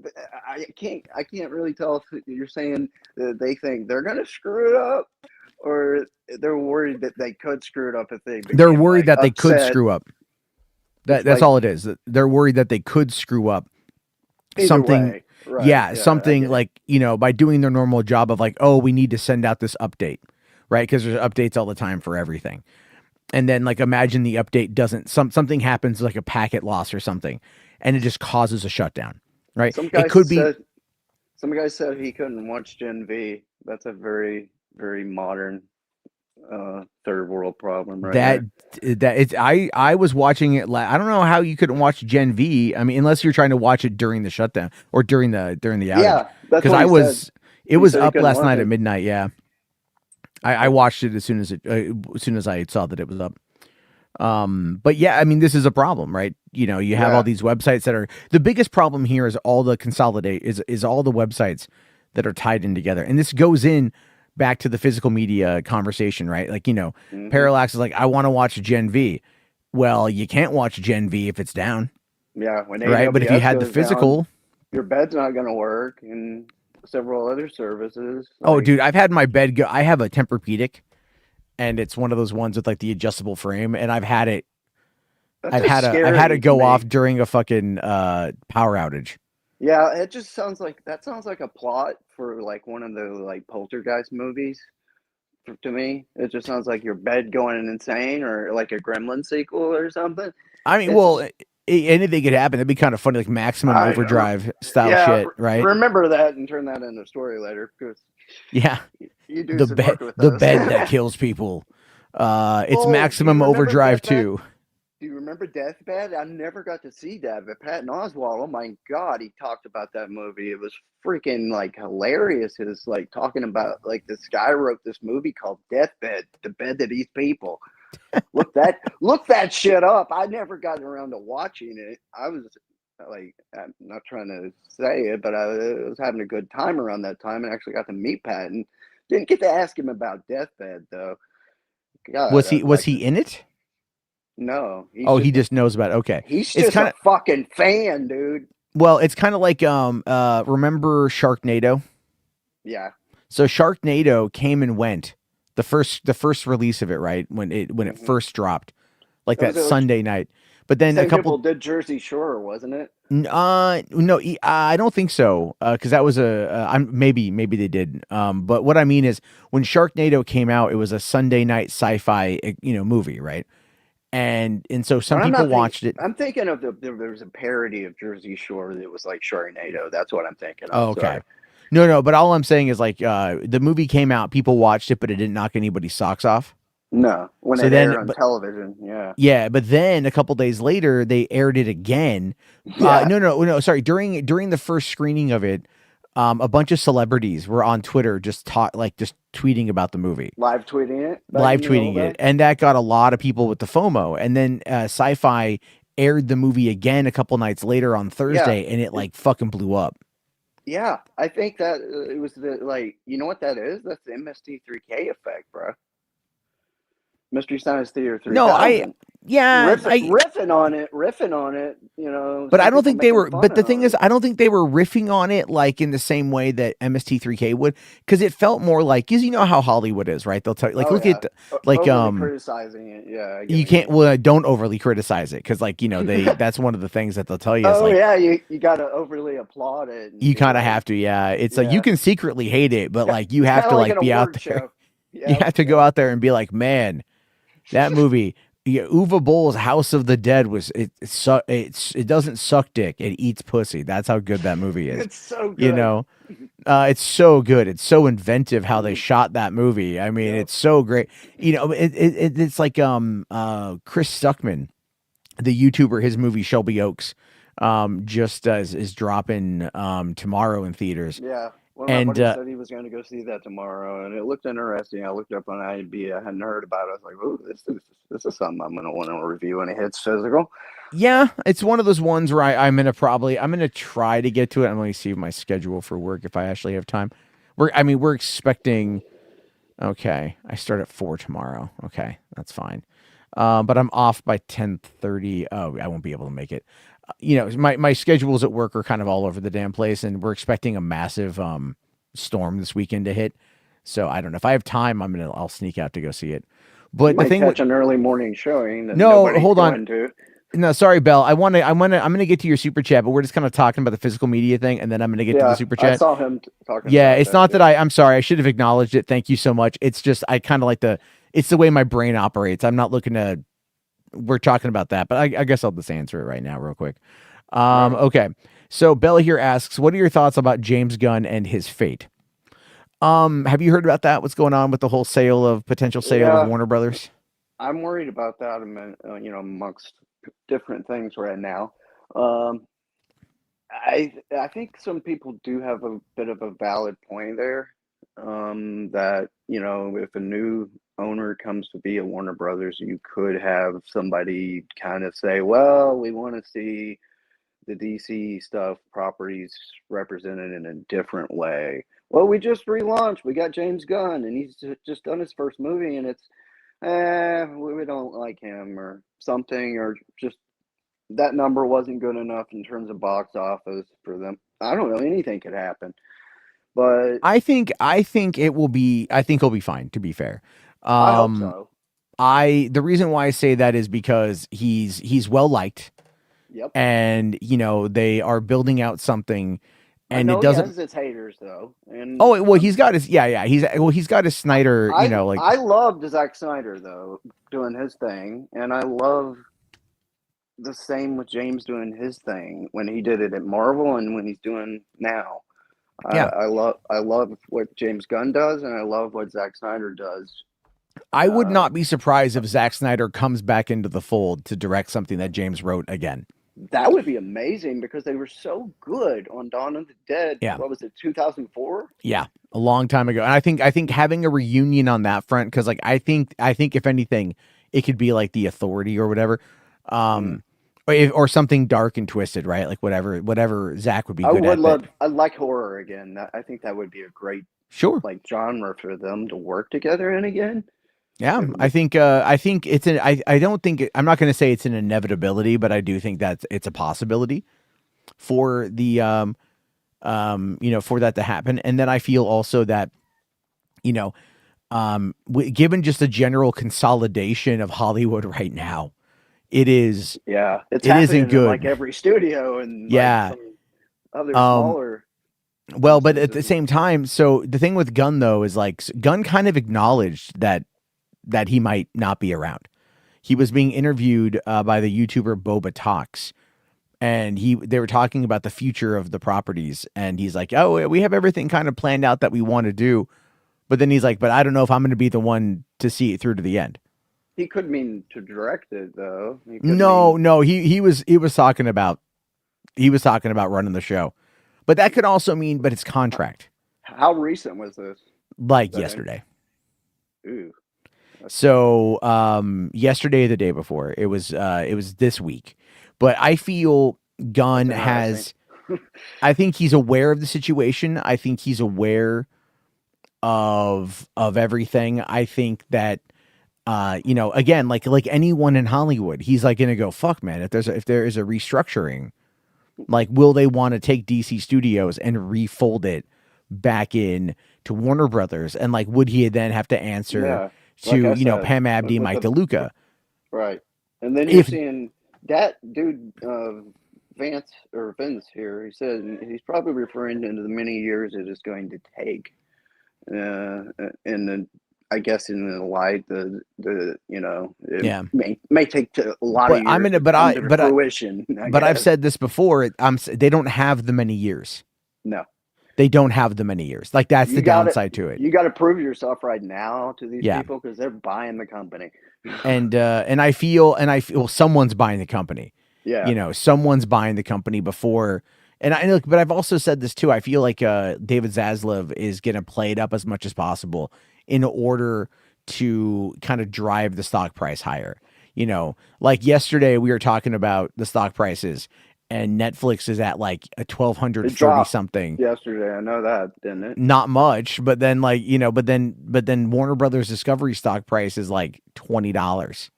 I can't really tell if you're saying that they think they're gonna screw it up or they're worried that they could screw it up if they They're became worried like that they could upset. screw up. It's That's like all it is. They're worried that they could screw up either something. way. Right. Yeah, Yeah, I something get it. like by doing their normal job of like, oh, we need to send out this update, right? Because there's updates all the time for everything. And then like imagine the update doesn't something happens like a packet loss or something and it just causes a shutdown, right? Some It guy could be said some guy said he couldn't watch Gen V. That's a very, very modern third world problem right That there. that it's I was watching it. I don't know how you couldn't watch Gen V. I mean, unless you're trying to watch it during the shutdown or during the outage. Yeah, that's Because what he said. it He was said he up couldn't last watch night at it. midnight. Yeah, I watched it as soon as I saw that it was up. But yeah, I mean, this is a problem, right? You know, you have all Yeah, these websites that are the biggest problem here is all the consolidate is all the websites that are tied in together. And this goes in back to the physical media conversation, right? Like, you know, hmm Parallax is like, I want to watch Gen V. Well, you can't watch Gen V if it's down, yeah. When right? But if you AWS had the goes down, physical, your bed's not going to work, and several other services oh, like dude, I've had my bed go. I have a Tempur-Pedic, and it's one of those ones with like the adjustable frame, and that's just I've had it scary to go off me. during a fucking power outage. Yeah, it just sounds like a plot for like one of the like poltergeist movies. To me, it just sounds like your bed going insane, or like a Gremlin sequel or something. I mean, It's well, just anything could happen. That'd be kind of funny, like maximum I overdrive style yeah, shit, right? remember that and turn that into a story later because Yeah, you do some work with the those. bed that kills people. It's Oh, do you maximum remember overdrive Deathbed? too. Do you remember Deathbed? I never got to see that, but Patton Oswalt, oh my God, he talked about that movie. It was freaking like hilarious. His like talking about like this guy wrote this movie called Deathbed, the bed that eats people. Look that shit up. I never got around to watching it. I was like, I'm not trying to say it, but I was having a good time around that time and actually got to meet Patton. Didn't get to ask him about Deathbed though. God, I'd Was like he to. in it? No, Oh, he just knows about it. Okay. he's It's just kind a of fucking fan, dude. well, it's kind of like remember Sharknado? Yeah. So Sharknado came and went. The first release of it, right? When it hmm first dropped, like That was that it. Was Sunday night. But then a same people couple did Jersey Shore, wasn't it? no, I don't think so. Because that was I'm maybe they did. But what I mean is when Sharknado came out, it was a Sunday night sci-fi, movie, right? And so some But I'm people not thinking. watched it. I'm thinking of there was a parody of Jersey Shore that was like Sharknado. That's what I'm thinking of. Oh, okay. Sorry. No, but all I'm saying is like the movie came out, people watched it, but it didn't knock anybody's socks off. No, when So it then, aired on but television. Yeah. yeah, but then a couple days later, they aired it again. Yeah. No, sorry. During the first screening of it, a bunch of celebrities were on Twitter just tweeting about the movie, Live tweeting it back live in the old tweeting day. it, and that got a lot of people with the FOMO. And then Sci-Fi aired the movie again a couple nights later on Yeah. Thursday, and it like fucking blew up. Yeah. I think that it was the like. You know what that is? That's the MST3K effect, bro. Mystery Science Theater No, 3000. yeah, Riffing on it. You know, but I some don't people think they making were. fun But the thing of is, it. I don't think they were riffing on it like in the same way that MST3K would, because it felt more like, because you know how Hollywood is, right? They'll tell you, like, Oh look yeah, at like overly criticizing it. Yeah, I get you what you can't, mean. well, don't overly criticize it, because like that's one of the things that they'll tell you is Oh like yeah, you got to overly applaud it and you be kind of like, have to, yeah. It's like you yeah, can secretly hate it, but like you have kind to of like like an be out award there. show. You Yep, have to go yep. out there and be like, man, that movie. Yeah, Uwe Boll's House of the Dead it doesn't suck dick, it eats pussy. That's how good that movie is. It's so You good. know, it's so good. It's so inventive how they shot that movie. I mean, Yep. it's so great. It's like Chris Stuckman, the YouTuber, his movie Shelby Oaks, just is dropping tomorrow in theaters, Yeah. One of my and buddies said he was going to go see that tomorrow, and it looked interesting. I looked up on IMDb. I hadn't heard about it. I was like, "Oh, this is something I'm going to want to review when it hits physical." yeah, it's one of those ones where I'm gonna try to get to it. I'm going to see my schedule for work if I actually have time. We're expecting. Okay, I start at 4 tomorrow. Okay, that's fine. But I'm off by 10:30. Oh, I won't be able to make it. My schedules at work are kind of all over the damn place, and we're expecting a massive storm this weekend to hit. So I don't know if I have time. I'll sneak out to go see it. You But the might thing with catch an early morning showing that no, nobody's hold on. going to. No, sorry, Bell. I'm gonna get to your super chat, but we're just kind of talking about the physical media thing, and then I'm gonna get to the Yeah, super I chat. saw him talking Yeah, about it's that not that too. I'm sorry. I should have acknowledged it. Thank you so much. It's just I kind of like it's the way my brain operates. I'm not looking to. We're talking about that, but I guess I'll just answer it right now, real quick. Right. Okay. So Bella here asks, what are your thoughts about James Gunn and his fate? Have you heard about that? What's going on with the whole potential sale of Yeah, Warner Brothers? I'm worried about that. Amongst different things right now. Um, I think some people do have a bit of a valid point there. That if a new owner comes to be at Warner Brothers, you could have somebody kind of say, "Well, we want to see the DC stuff properties represented in a different way." Well, we just relaunched. We got James Gunn, and he's just done his first movie, and it's, we don't like him or something, or just that number wasn't good enough in terms of box office for them. I don't know. Anything could happen, but I think it will be. I think he'll be fine. To be fair, I hope um, so. the reason why I say that is because he's well liked, Yep. and they are building out something, I and it know he doesn't. has his haters though, and Oh well, he's got his he's got his Snyder. Like I loved Zack Snyder though doing his thing, and I love the same with James doing his thing when he did it at Marvel and when he's doing now. yeah. I love what James Gunn does, and I love what Zack Snyder does. I would Uh, not be surprised if Zack Snyder comes back into the fold to direct something that James wrote again. that would be amazing because they were so good on Dawn of the Dead. Yeah. What was it, 2004? Yeah, a long time ago. And I think having a reunion on that front, because like I think if anything, it could be like The Authority or whatever, Mm. or something dark and twisted, right? Like whatever Zach would be good at. I like horror again. I think that would be a great Sure. like genre for them to work together in again. Yeah, It would- I think it's an I don't think I'm not going to say it's an inevitability, but I do think that it's a possibility for the for that to happen. And then I feel also that you know given just a general consolidation of Hollywood right now, it is yeah, it's it happening isn't in good. like every studio and Yeah. like some other Um smaller well, but at the instances. same time, so the thing with Gunn though is like Gunn kind of acknowledged that he might not be around. He was being interviewed by the YouTuber Boba Talks, and they were talking about the future of the properties, and he's like, "Oh, we have everything kind of planned out that we want to do," but then he's like, "But I don't know if I'm going to be the one to see it through to the end." He could mean to direct it though. He could No, mean no, he was talking about running the show, but that could also mean, but it's contract, how recent was this? like That yesterday. Ooh. So yesterday or the day before, it was this week. But I feel Gunn That's has interesting. I think he's aware of the situation. I think he's aware of everything. I think that again, like anyone in Hollywood, he's like gonna go, fuck man, if there is a restructuring, like will they want to take DC Studios and refold it back in to Warner Brothers? And like would he then have to answer Yeah. to Like I said, Pam Abdi, with Mike the DeLuca? right. And then you're If seeing that dude Vince here, he said he's probably referring to the many years it is going to take. And then I guess in the light it Yeah. may take a lot of But years to come to fruition. but I've guess. said this before. They don't have the many years. No. They don't have the many years. Like that's the You gotta downside to it. you gotta prove yourself right now to these Yeah. people because they're buying the company. And I feel someone's buying the company. Yeah. Someone's buying the company before. And I look, but I've also said this too. I feel like David Zaslav is going to play it up as much as possible in order to kind of drive the stock price higher. Like yesterday we were talking about the stock prices, and Netflix is at like a It 1,230 dropped something. yesterday. I know that, didn't it? Not much, but then but then Warner Brothers Discovery stock price is like $20.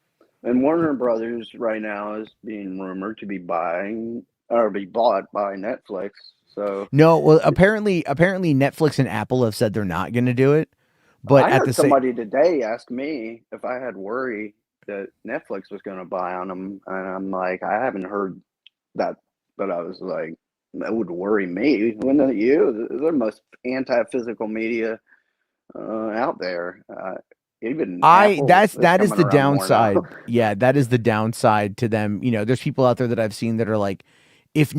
And Warner Brothers right now is being rumored to be buying or be bought by Netflix. So No, well, apparently Netflix and Apple have said they're not going to do it. But I at heard the same, somebody today ask me if I had worry that Netflix was going to buy on them, and I'm like, I haven't heard that, but I was like, that would worry me. Wouldn't it you? They're the most anti-physical media out there. Even Apple that is coming the around more now. downside. Yeah, that is the downside to them. There's people out there that I've seen that are like, if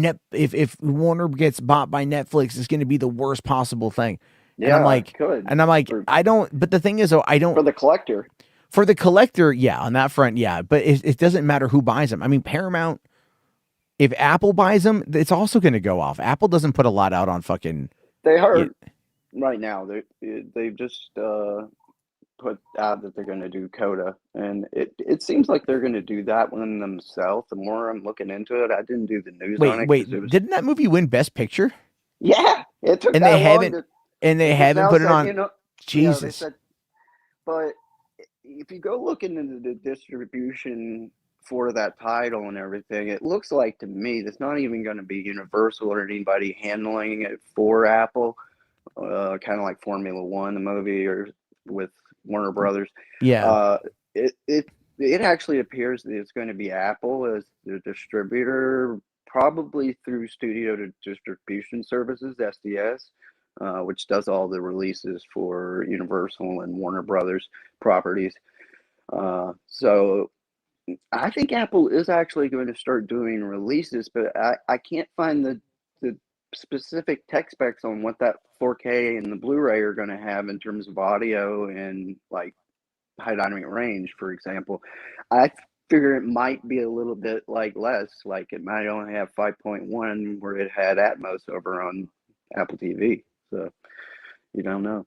Warner gets bought by Netflix, it's going to be the worst possible thing. And I'm Yeah, it like, could for I don't. But the thing is, though, I don't. the collector. For the collector, yeah, on that front, yeah. But it doesn't matter who buys them. I mean, Paramount. If Apple buys them, it's also going to go off. Apple doesn't put a lot out on fucking. They Yeah, are right now. They've just put out that they're going to do Coda, and it seems like they're going to do that one themselves. The more I'm looking into it, I didn't do the news on it because it wait. was Didn't that movie win Best Picture? yeah. It took And they that long haven't. to. And they They just haven't now put it said, on. yeah. They Jesus. said, but if you go looking into the distribution for that title and everything, it looks like to me that's not even going to be Universal or anybody handling it for Apple. Kind of like Formula One, the movie, or with Warner Brothers. Yeah. Uh, it actually appears that it's going to be Apple as the distributor, probably through Studio to Distribution Services (SDS), which does all the releases for Universal and Warner Brothers properties. So I think Apple is actually going to start doing releases, but I can't find the specific tech specs on what that 4K and the Blu-ray are going to have in terms of audio and like high dynamic range, for example. I figure it might be a little bit like less, like it might only have 5.1 where it had Atmos over on Apple TV. So you don't know.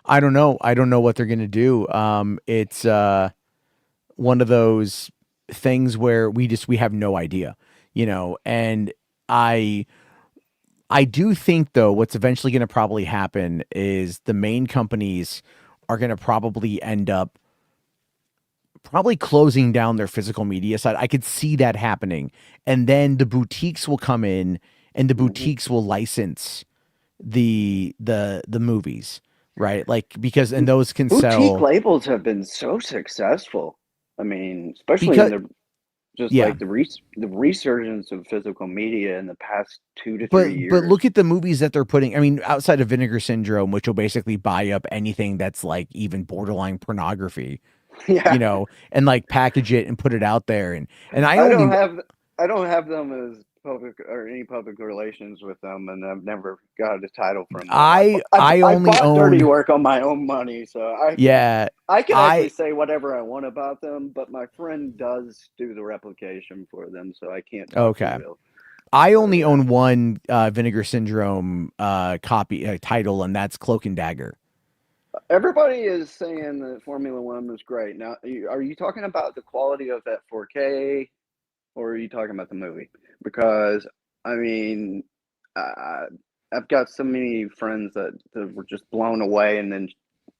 I don't know. I don't know what they're going to do. It's one of those things where we have no idea, and I I do think though what's eventually going to probably happen is the main companies are going to probably end up probably closing down their physical media side. I could see that happening. And then the boutiques will come in and the Hmm. boutiques will license the movies, right? Like because and those can Boutique sell labels have been so successful. I mean, especially in because the just yeah. like the resurgence of physical media in the past 2 to 3 But years. look at the movies that they're putting. I mean, outside of Vinegar Syndrome, which will basically buy up anything that's like even borderline pornography, Yeah, and like package it and put it out there. And I I only don't have I don't have them as public or any public relations with them, and I've never got a title from them. I I only bought Dirty own Work on my own money, so yeah. I can actually I say whatever I want about them. But my friend does do the replication for them, so I can't talk for okay. real. I But only yeah. own one Vinegar Syndrome copy title, and that's Cloak and Dagger. Everybody is saying that Formula One was great. Now, are you talking about the quality of that 4K, or are you talking about the movie? Because I mean, I, I've got so many friends that were just blown away, and then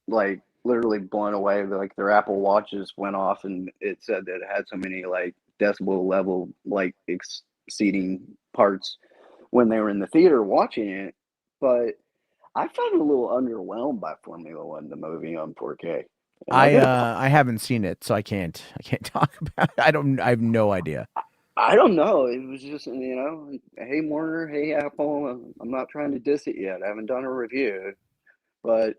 like literally blown away. Like their Apple Watches went off, and it said that it had so many like decibel level like exceeding parts when they were in the theater watching it. But I found it a little underwhelmed by Formula One, the movie on 4K. And I haven't seen it, so I can't talk about it. I have no idea. I don't know. It was just, hey Warner, hey Apple. I'm not trying to diss it yet. I haven't done a review, but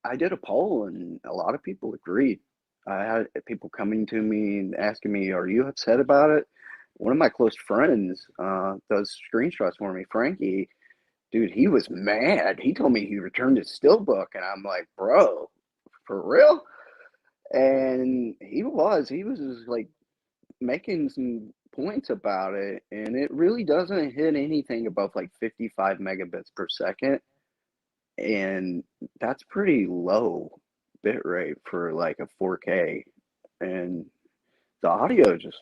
I did a poll and a lot of people agreed. I had people coming to me and asking me, "Are you upset about it?" One of my close friends does screenshots for me, Frankie. Dude, he was mad. He told me he returned his steelbook, and I'm like, bro, for real? And he was just like making some points about it, and it really doesn't hit anything above like 55 megabits per second, and that's pretty low bit rate for like a 4K. And the audio just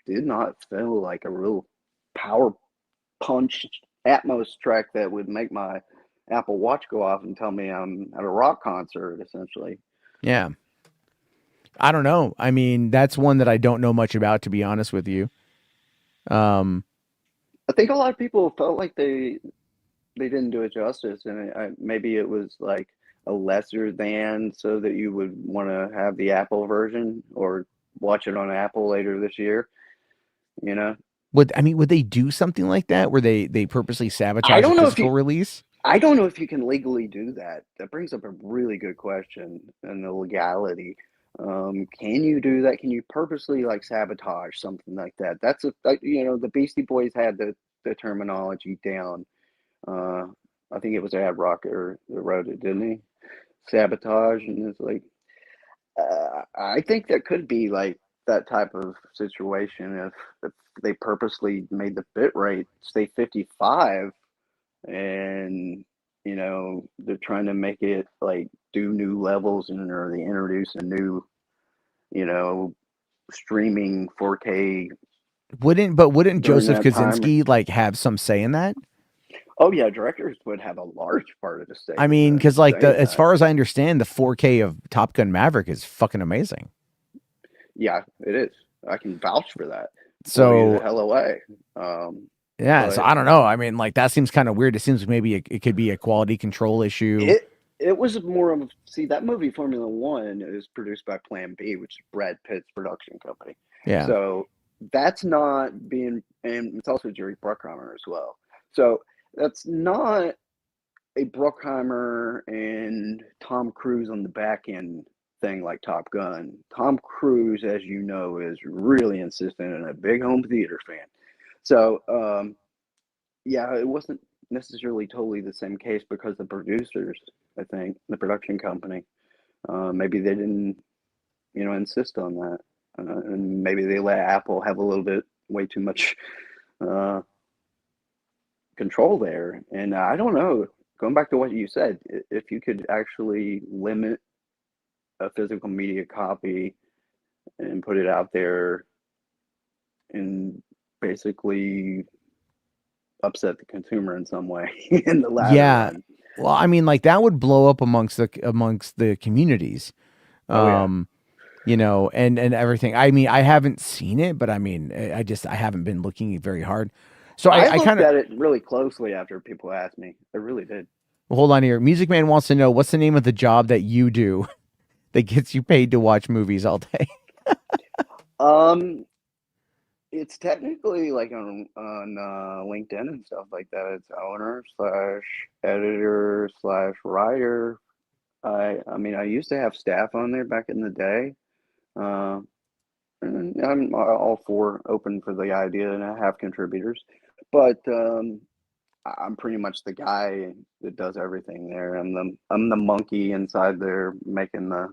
did not feel like a real power punch Atmos track that would make my Apple Watch go off and tell me I'm at a rock concert, essentially. Yeah. I don't know. I mean, that's one that I don't know much about, to be honest with you. Um, I think a lot of people felt like they didn't do it justice, and maybe it was like a lesser than, so that you would want to have the Apple version or watch it on Apple later this year. You know, would they do something like that where they purposely I sabotage a don't know if physical you release? I don't know if you can legally do that. That brings up a really good question and the legality. Can you do that? Can you purposely like sabotage something like that? That's the Beastie Boys had the terminology down. Uh, I think it was Ad Rocker that wrote it, didn't he? Sabotage, and it's like I think that could be like that type of situation if they purposely made the bit rate stay 55, and they're trying to make it like do new levels, and or they introduce a new you know streaming 4K Wouldn't during Joseph that time. Kaczynski like have some say in that? Oh yeah, directors would have a large part of the I stake in mean, that. because like Saying as that, far as I understand, the 4K of Top Gun Maverick is fucking amazing. yeah, it is. I can vouch for that. Blow you the So hell away. Um, yeah, so but I don't know. I mean, like that seems kind of weird. It seems like maybe it could be a quality control issue. it was more of see that movie Formula One is produced by Plan B, which is Brad Pitt's production company. Yeah, So that's not being, and it's also Jerry Bruckheimer as well. So that's not a Bruckheimer and Tom Cruise on the back end thing like Top Gun. Tom Cruise, as you know, is really insistent and a big home theater fan. So yeah, it wasn't necessarily totally the same case because the producers, I think, the production company, maybe they didn't, insist on that, and maybe they let Apple have a little bit way too much uh, control there. And I don't know. Going back to what you said, if you could actually limit a physical media copy and put it out there and basically upset the consumer in some way in the latter yeah. run. Well, I mean, like that would blow up amongst the communities. Oh yeah. Um, and everything. I mean, I haven't seen it, but I mean, I haven't been looking very hard. So I I kind looked of at it really closely after people asked me. I really did. hold on here. Music Man wants to know what's the name of the job that you do that gets you paid to watch movies all day. Um, it's technically like on LinkedIn and stuff like that. It's owner slash editor slash writer. I mean, I used to have staff on there back in the day. Uh, and I'm all for open for the idea, and I have contributors, but I'm pretty much the guy that does everything there. I'm the monkey inside there making the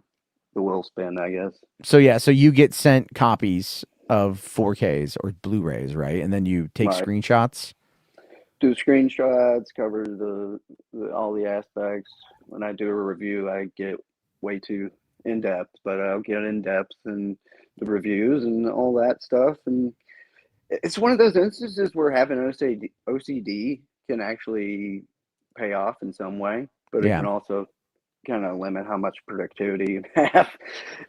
wheel spin, I guess. So yeah, so you get sent copies of 4Ks or Blu-rays, right? And then you take Right. screenshots. Do screenshots, cover all the aspects. When I do a review, I get way too in depth, but I'll get in depth and the reviews and all that stuff. And it's one of those instances where having OCD can actually pay off in some way, but it Yeah. can also kind of limit how much productivity you have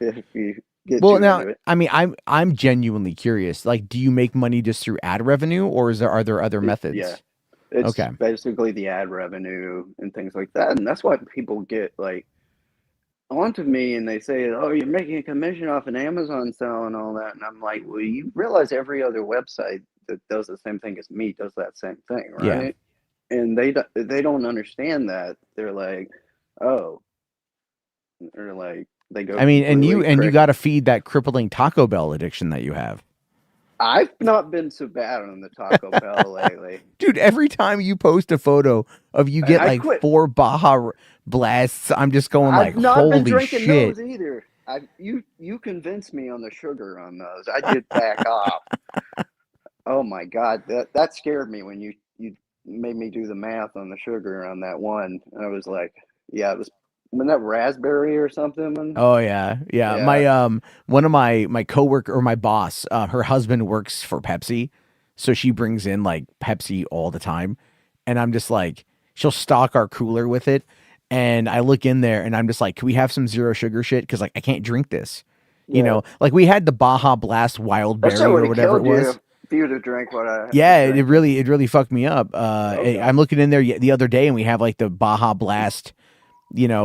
if you get Well, too now, into it. I mean, I'm genuinely curious. Like, do you make money just through ad revenue, or are there other Yeah, methods? it's Okay. basically the ad revenue and things like that, and that's why people get like onto me and they say, "Oh, you're making a commission off an Amazon sale and all that," and I'm like, "Well, you realize every other website that does the same thing as me does that same thing, Yeah. right?" And they don't understand that. They're like, "Oh," or like they go I mean, and completely you crick. got to feed that crippling Taco Bell addiction that you have. I've not been so bad on the Taco Bell lately, Dude, every time you post a photo of you and get I like quit. 4 Baja Blasts, I'm just going like, I've not been holy drinking shit. those either. You convinced me on the sugar on those. I did back off. Oh my God, that scared me when you made me do the math on the sugar on that one. I was like, yeah, it was wasn't that raspberry or something? Oh yeah. Yeah. Yeah, One of my coworker or my boss, her husband works for Pepsi. So she brings in like Pepsi all the time. And I'm just like, she'll stock our cooler with it. And I look in there and I'm just like, can we have some zero sugar shit? Cause like I can't drink this. yeah. Like we had the Baja Blast Wild That shit Berry would or have whatever it killed you was. if you would have drank what I was Yeah, drinking. it really fucked me up. Okay. I'm looking in there the other day and we have like the Baja Blast,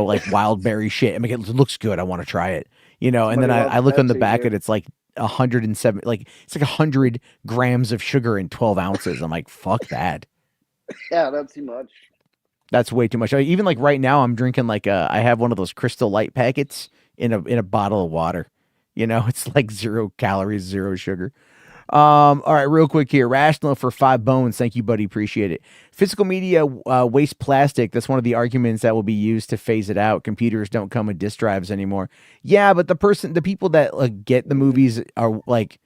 like wild berry shit. I mean, it looks good. I want to try it, and then Somebody I loves look on the Pepsi, back and dude. it's like 107, like it's like 100 grams of sugar in 12 ounces. I'm like, fuck that. Yeah, that's too much. That's way too much. Even like right now, I'm drinking like I have one of those Crystal Light packets in a bottle of water. It's like 0 calories, 0 sugar. All right, real quick here. Rational for 5 bones. Thank you, buddy. Appreciate it. Physical media waste plastic. That's one of the arguments that will be used to phase it out. Computers don't come with disk drives anymore. Yeah, but the people that get the movies are like,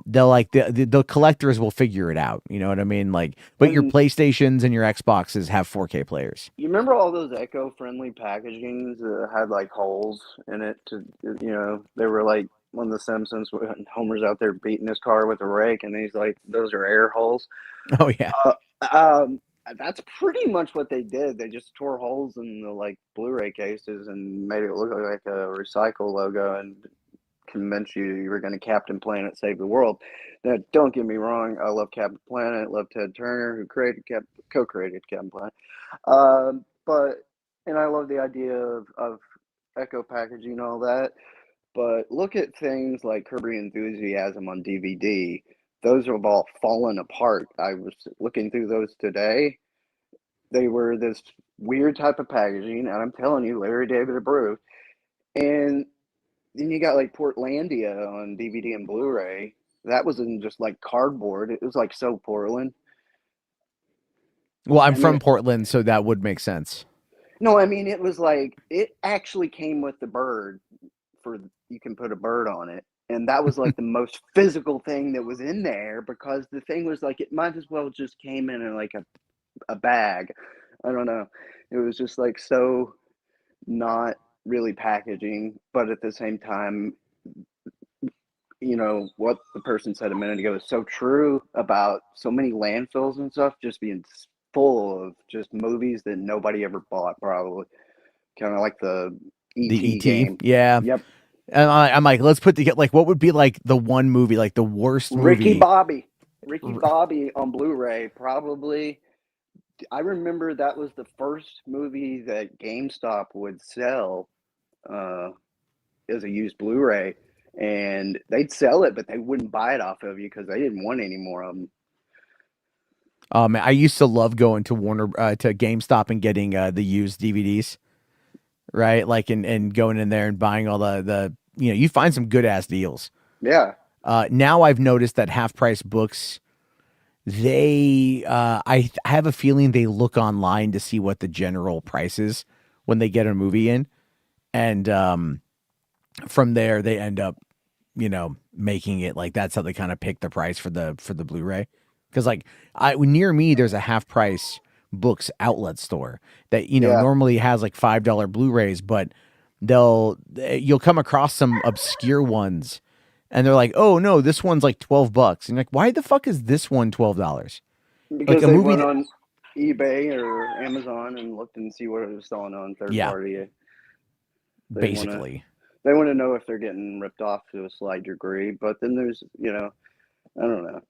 they'll like the collectors will figure it out. You know what I mean? Like, but your And PlayStations and your Xboxes have 4K players. you remember all those eco-friendly packagings that had like holes in it to, they were like when The Simpsons, when Homer's out there beating his car with a rake, and he's like, "Those are air holes." Oh yeah. Uh, um, that's pretty much what they did. They just tore holes in the like Blu-ray cases and made it look like a recycle logo and convince you were going to Captain Planet save the world. Now, don't get me wrong. I love Captain Planet. Love Ted Turner, who co-created Captain Planet. But and I love the idea of eco packaging and all that. But look at things like Curb Your Enthusiasm on DVD. Those have all fallen apart. I was looking through those today. They were this weird type of packaging, and I'm telling you, Larry David approved. And then you got like Portlandia on DVD and Blu-ray. That was in just like cardboard. It was like so Portland. Well, I'm I mean, from Portland, so that would make sense. no, I mean it was like it actually came with the bird for you can put a bird on it. And that was like the most physical thing that was in there because the thing was like it might as well just came in like a bag. I don't know. It was just like so not really packaging, but at the same time, what the person said a minute ago is so true about so many landfills and stuff just being full of just movies that nobody ever bought, probably. Kind of like the The ET ET, game. yeah. Yep. And I'm like, let's put together like what would be like the one movie, like the worst Ricky movie. Bobby. Ricky Bobby on Blu-ray, probably. I remember that was the first movie that GameStop would sell uh, as a used Blu-ray, and they'd sell it, but they wouldn't buy it off of you because they didn't want any more of them. I used to love going to to GameStop and getting the used DVDs, right? Like and going in there and buying all the you find some good ass deals. Yeah. Now I've noticed that half price books, I have a feeling they look online to see what the general price is when they get a movie in, and from there they end up making it like that's how they kind of pick the price for the Blu-ray. Because like near me there's a half price books outlet store that Yeah. normally has like $5 Blu-rays, but you'll come across some obscure ones and they're like, oh no, this one's like $12, and you're like, why the fuck is this one $12? Like Because a they movie went that, on eBay or Amazon and looked and see what it was selling on third yeah, party. They want to basically. they want to know if they're getting ripped off to a slight degree. But then there's, I don't know.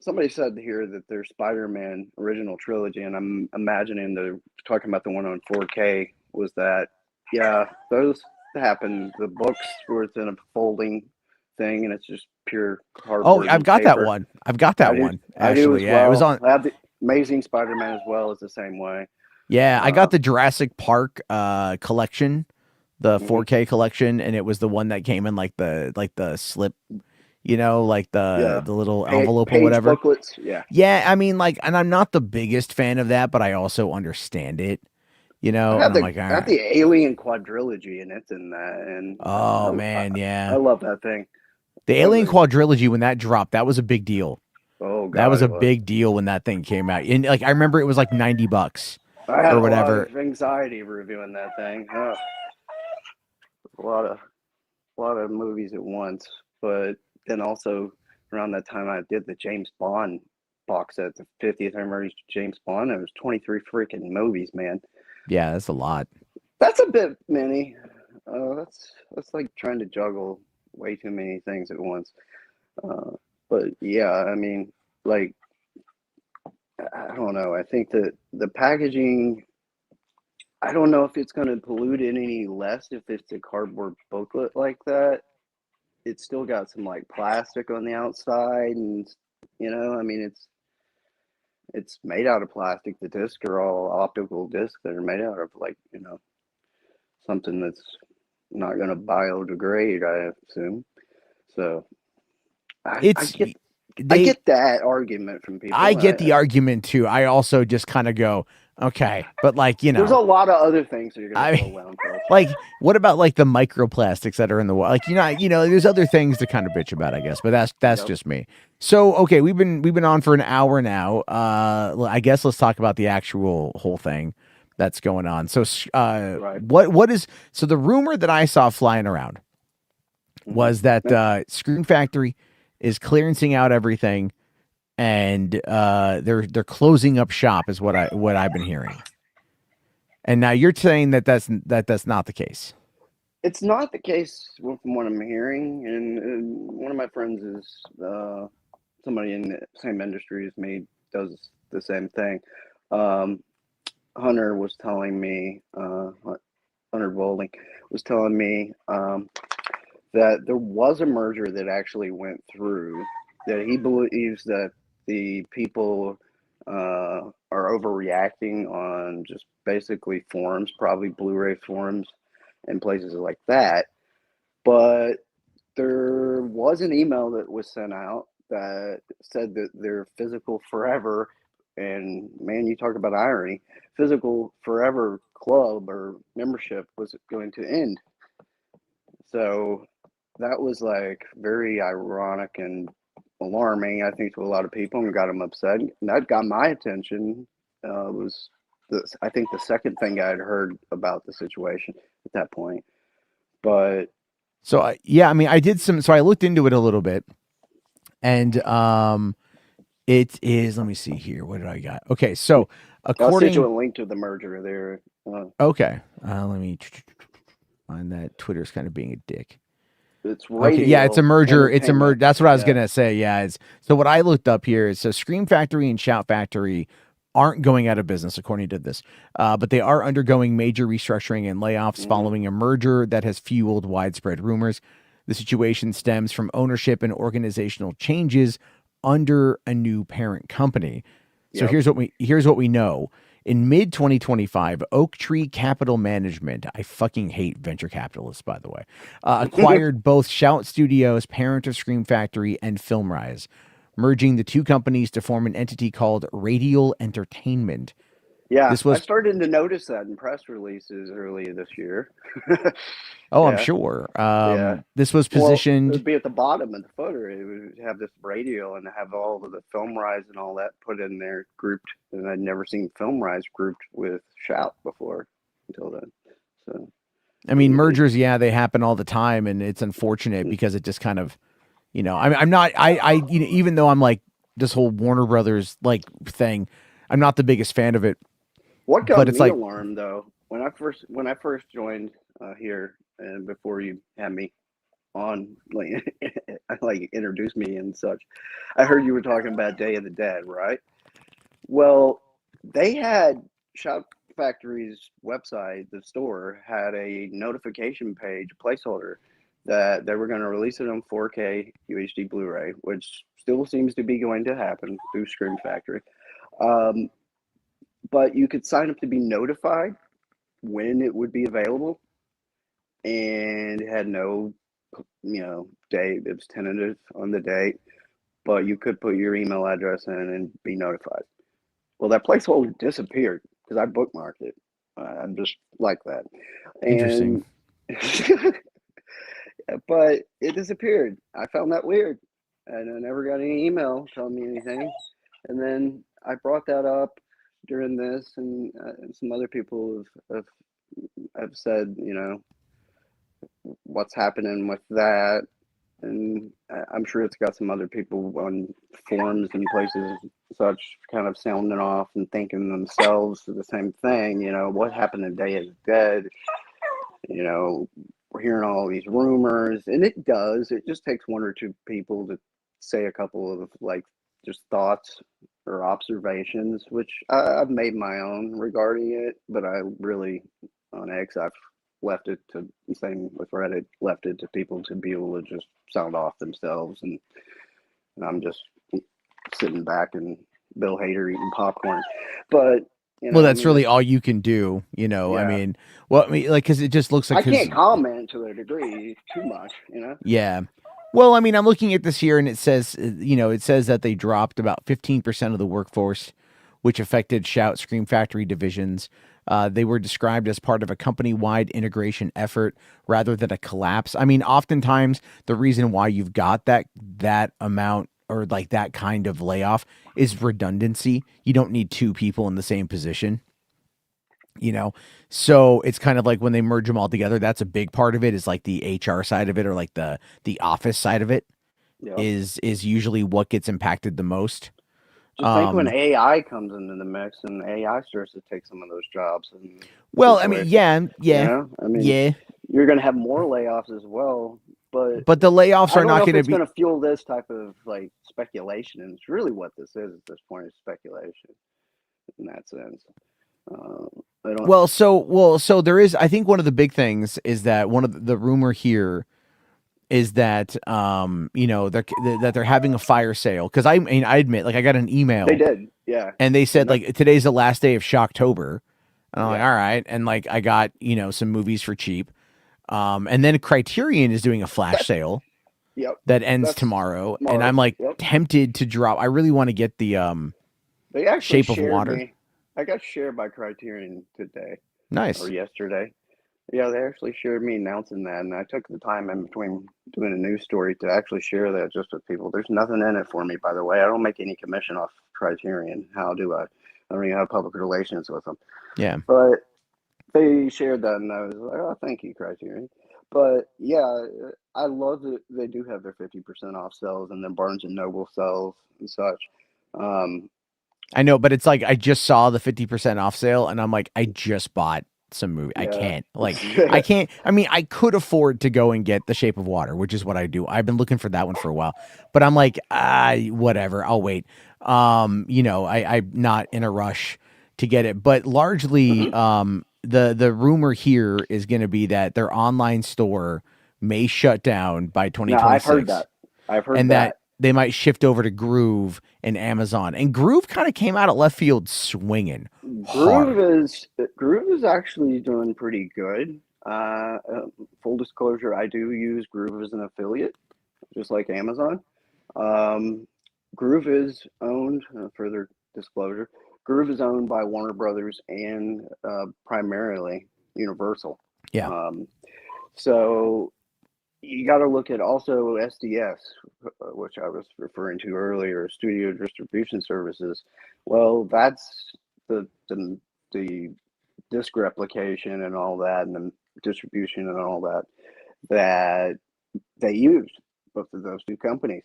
Somebody said here that there's Spider-Man original trilogy, and I'm imagining they're talking about the one on 4K. Was that? Yeah, those happen. The books where it's in a folding thing, and it's just pure Oh, cardboard I've and got that paper. one. I've got that one I do actually. as Yeah, it was well. on. I have the Amazing Spider-Man as well as the same way. Yeah, I Uh, got the Jurassic Park collection, the mhm. 4K collection, and it was the one that came in like the slip, like the Yeah, the little envelope or page whatever. booklets. Yeah, Yeah, I mean, like, and I'm not the biggest fan of that, but I also understand it, I and have I'm the like, all I have right. the Alien quadrilogy, and it's in that, and Oh man, I yeah. love that thing. The That was Alien Quadrilogy when that dropped, that was a big deal. oh That was god, a it was. big deal when that thing came out. And like I remember it was like $90 I had or a lot whatever. of anxiety reviewing that thing. A lot of movies at once, but then also around that time I did the James Bond box set, the 50th anniversary James Bond. It was 23 freaking movies, man. Yeah, that's a lot. That's a bit many. That's like trying to juggle way too many things at once. Uh, but yeah, I mean, like I don't know. I think that the packaging. I don't know if it's going to pollute it any less if it's a cardboard booklet like that. It's still got some like plastic on the outside, and I mean, it's made out of plastic. The discs are all optical discs that are made out of like something that's not going to biodegrade, I assume. So I It's get I they get that argument from I people. get the argument too. I also just kind of go, okay, but like, There's a lot of other things that you're gonna I fall down for. like what about like the microplastics that are in the water? Like, there's other things to kind of bitch about, I guess, but that's Yep. just me. So, okay, we've been on for an hour now. I guess let's talk about the actual whole thing that's going on. So, Right. what is so the rumor that I saw flying around Hmm. was that Screen Factory is clearancing out everything and they're closing up shop is what I've been hearing. And now you're saying that that's not the case. It's not the case from what I'm hearing, and one of my friends is somebody in the same industry as me, does the same thing. Um, Hunter was telling me, Hunter Bowling was telling me that there was a merger that actually went through, that he believes that the people are overreacting on just basically forums, probably Blu-ray forums and places like that. But there was an email that was sent out that said that their physical forever, and man, you talk about irony, physical forever club or membership was going to end. So that was like very ironic and alarming, I think, to a lot of people, and got them upset. And that got my attention. Was I think the second thing I had heard about the situation at that point. But So yeah, I mean, I did some. So I looked into it a little bit, and it is. Let me see here. What did I got? Okay, so I'll send you according. a link to the merger there. Okay, let me find that. Twitter's kind of being a dick. It's Okay, yeah, it's a radio merger. It's a merger. entertainment. That's what I was Yeah. gonna say. Yeah, it's so what I looked up here is so Scream Factory and Shout Factory aren't going out of business according to this, but they are undergoing major restructuring and layoffs Hmm. following a merger that has fueled widespread rumors. The situation stems from ownership and organizational changes under a new parent company. So Yep. here's what we know. In mid 2025, Oak Tree Capital Management, I fucking hate venture capitalists, by the way, acquired both Shout Studios, parent of Scream Factory, and FilmRise, merging the two companies to form an entity called Radial Entertainment. Yeah, This I was, started to notice that in press releases earlier this year. oh, I'm Yeah, sure. yeah. This was Well, it positioned. would be at the bottom of the footer. It would have this radio and have all of the film rise and all that put in there grouped. And I'd never seen film rise grouped with shout before until then. So I mean, it, mergers, yeah, they happen all the time, and it's unfortunate because it just kind of, I'm not, even though I'm like this whole Warner Brothers like thing, I'm not the biggest fan of it, what got but it's me like, alarmed though, when I first joined here, and before you had me on, like like introduced me and such, I heard you were talking about Day of the Dead, right? Well, they had Shout Factory's website, the store had a notification page placeholder that they were going to release it on 4K UHD Blu-ray, which still seems to be going to happen through Scream Factory. Um, but you could sign up to be notified when it would be available, and it had no, date. It was tentative on the date, but you could put your email address in and be notified. Well, that placeholder disappeared because I bookmarked it. I'm just like that. interesting. And but it disappeared. I found that weird, and I never got any email telling me anything. And then I brought that up during this, and some other people have said, what's happening with that. And I'm sure it's got some other people on forums and places such kind of sounding off and thinking themselves the same thing. What happened to Day of the Dead? We're hearing all these rumors, and it does. It just takes one or two people to say a couple of like just thoughts or observations, which I've made my own regarding it. But I really, on X, I've left it to, same with Reddit, left it to people to be able to just sound off themselves, and I'm just sitting back and Bill Hader eating popcorn. But Well, I that's mean, really that's, all you can do, I yeah. mean, well, I mean, like, because it just looks like, I because, can't comment to a degree too much. yeah. Well, I mean, I'm looking at this here, and it says, it says that they dropped about 15% of the workforce, which affected Shout Scream Factory divisions. They were described as part of a company-wide integration effort rather than a collapse. I mean, oftentimes the reason why you've got that amount or like that kind of layoff is redundancy. You don't need two people in the same position. So it's kind of like when they merge them all together, that's a big part of it, is like the HR side of it, or like the office side of it Yeah. is usually what gets impacted the most. Just think when AI comes into the mix and AI starts to take some of those jobs. And Well, I mean, yeah, I mean, yeah, you're going to have more layoffs as well, but but the layoffs I are don't not know if going to it's be. going to fuel this type of like speculation, and it's really what this is at this point, is speculation in that sense. I don't. So there is. I think one of the big things is that one of the rumor here is that that they're having a fire sale, because I mean, I admit, like, I got an email. They did, yeah. And they said, like, today's the last day of Shocktober. And I'm like, Yeah. all right. And like, I got, some movies for cheap. And then Criterion is doing a flash sale Yep. that ends That's tomorrow. smart. And I'm like Yep. tempted to drop. I really want to get the They actually Shape of shared Water. me. I got shared by Criterion today Nice. or yesterday. Yeah, they actually shared me announcing that, and I took the time in between doing a news story to actually share that just with people. There's nothing in it for me, by the way. I don't make any commission off Criterion. How do I? I don't even have public relations with them. Yeah. But they shared that, and I was like, oh, thank you, Criterion. But yeah, I love that they do have their 50% off sales and then Barnes and Noble sales and such. I know, but it's like, I just saw the 50% off sale and I'm like, I just bought some movie. I can't, like, I can't. I mean, I could afford to go and get The Shape of Water, which is what I do. I've been looking for that one for a while, but I'm like, whatever, I'll wait. I'm not in a rush to get it, but largely, the rumor here is going to be that their online store may shut down by 2026. No, I've heard that. And that they might shift over to Groove and Amazon. And Groove kind of came out of left field swinging hard. Groove is actually doing pretty good. Full disclosure, I do use Groove as an affiliate, just like Amazon. Groove is owned, further disclosure, Groove is owned by Warner Brothers and primarily Universal. Yeah. So you got to look at also SDS, which I was referring to earlier, Studio Distribution Services. Well, that's the disc replication and all that, and the distribution and all that they use, both of those two companies.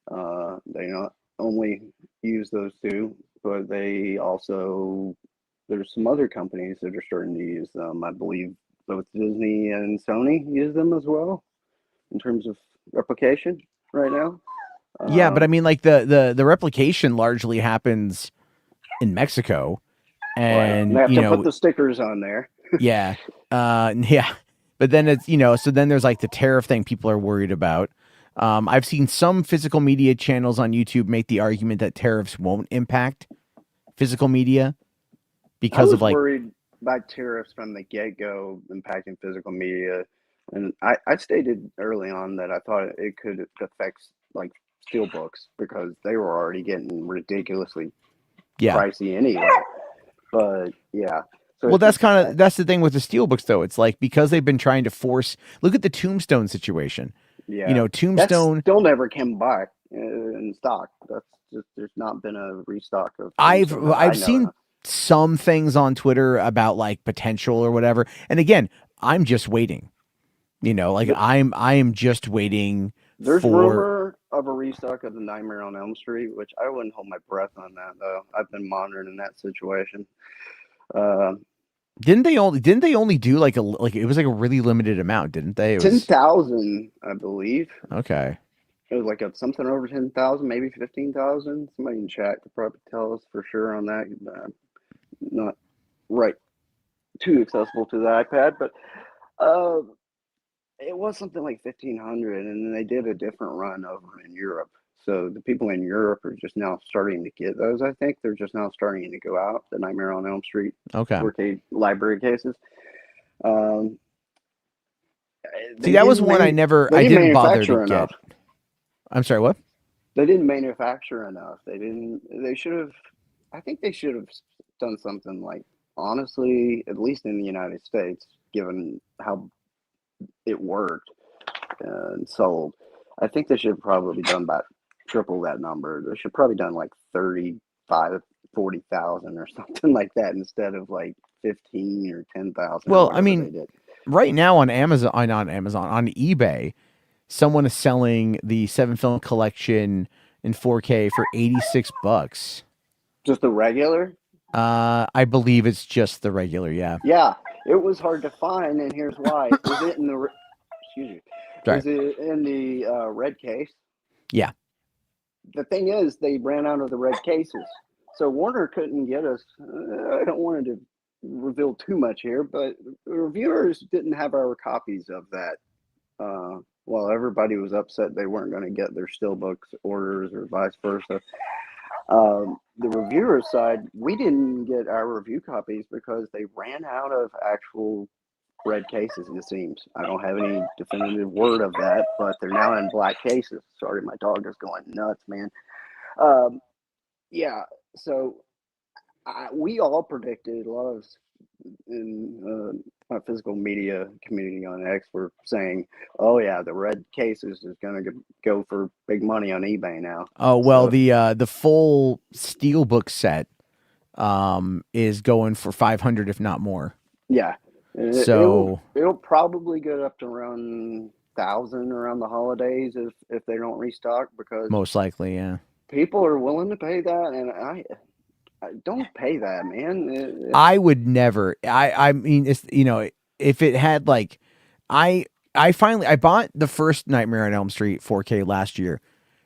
They not only use those two, but they also, there's some other companies that are starting to use them. I believe both Disney and Sony use them as well in terms of replication right now. Yeah, but I mean, like, the replication largely happens in Mexico, and they have to put the stickers on there. yeah, yeah. But then it's so then there's like the tariff thing people are worried about. I've seen some physical media channels on YouTube make the argument that tariffs won't impact physical media because of, like, worried by tariffs from the get-go impacting physical media. And I stated early on that I thought it could affect like steelbooks because they were already getting ridiculously pricey anyway. But yeah. So well, that's the thing with the steelbooks, though. It's like, because they've been trying to force. Look at the Tombstone situation. Yeah. Tombstone that still never came back in stock. That's just, there's not been a restock of. I've seen some things on Twitter about like potential or whatever, and again, I'm just waiting. I am just waiting. There's rumor of a restock of the Nightmare on Elm Street, which I wouldn't hold my breath on that though. I've been monitoring that situation. Didn't they only do like it was like a really limited amount, didn't they? 10,000, I believe. Okay. It was like something over 10,000, maybe 15,000. Somebody in chat could probably tell us for sure on that. Not right too accessible to the iPad, but it was something like 1,500, and then they did a different run over in Europe. So the people in Europe are just now starting to get those. I think they're just now starting to go out, the Nightmare on Elm Street 4K library cases. See, that was one I didn't bother to get. I'm sorry, what? They didn't manufacture enough. They should have. I think they should have done something like, honestly, at least in the United States, given how it worked and sold. I think they should have probably done about triple that number. They should probably done like 35, 40,000 or something like that instead of like 15 or 10,000 or Well, I whatever they mean, did. right now on Amazon, not Amazon, on eBay, someone is selling the 7 film collection in 4K for $86. Just the regular? I believe it's just the regular, yeah. Yeah, it was hard to find, and here's why. Is it in the excuse me? Sorry. Is it in the red case? Yeah. The thing is, they ran out of the red cases, so Warner couldn't get us. I don't want to reveal too much here, but reviewers didn't have our copies of that. While everybody was upset they weren't going to get their steelbooks orders or vice versa. The reviewer side, we didn't get our review copies because they ran out of actual red cases, it seems. I don't have any definitive word of that, but they're now in black cases. Sorry, my dog is going nuts, man. Yeah, so we all predicted, a lot of in my physical media community on X were saying, "Oh yeah, the red cases is going to go for big money on eBay now." Oh well, So, the full steelbook set is going for 500 if not more. yeah, So it'll probably get up to around 1,000 around the holidays if they don't restock, because most likely, yeah. people are willing to pay that, and I don't pay that, man. I would never. I mean, it's if it had like, I bought the first Nightmare on Elm Street 4K last year,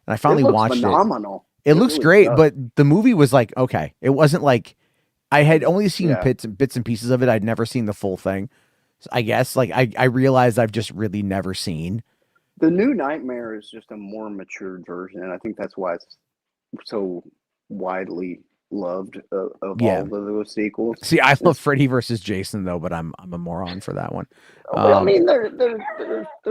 and I finally It looks watched phenomenal. it. It looks really great, does. but the movie was like okay. It wasn't like I had only seen Yeah. bits and pieces of it. I'd never seen the full thing. So I guess like I realized I've just really never seen. The new Nightmare is just a more matured version, and I think that's why it's so widely loved of Yeah. all of those sequels. See, I love Freddy versus Jason though, but I'm a moron for that one. Well, I mean, they're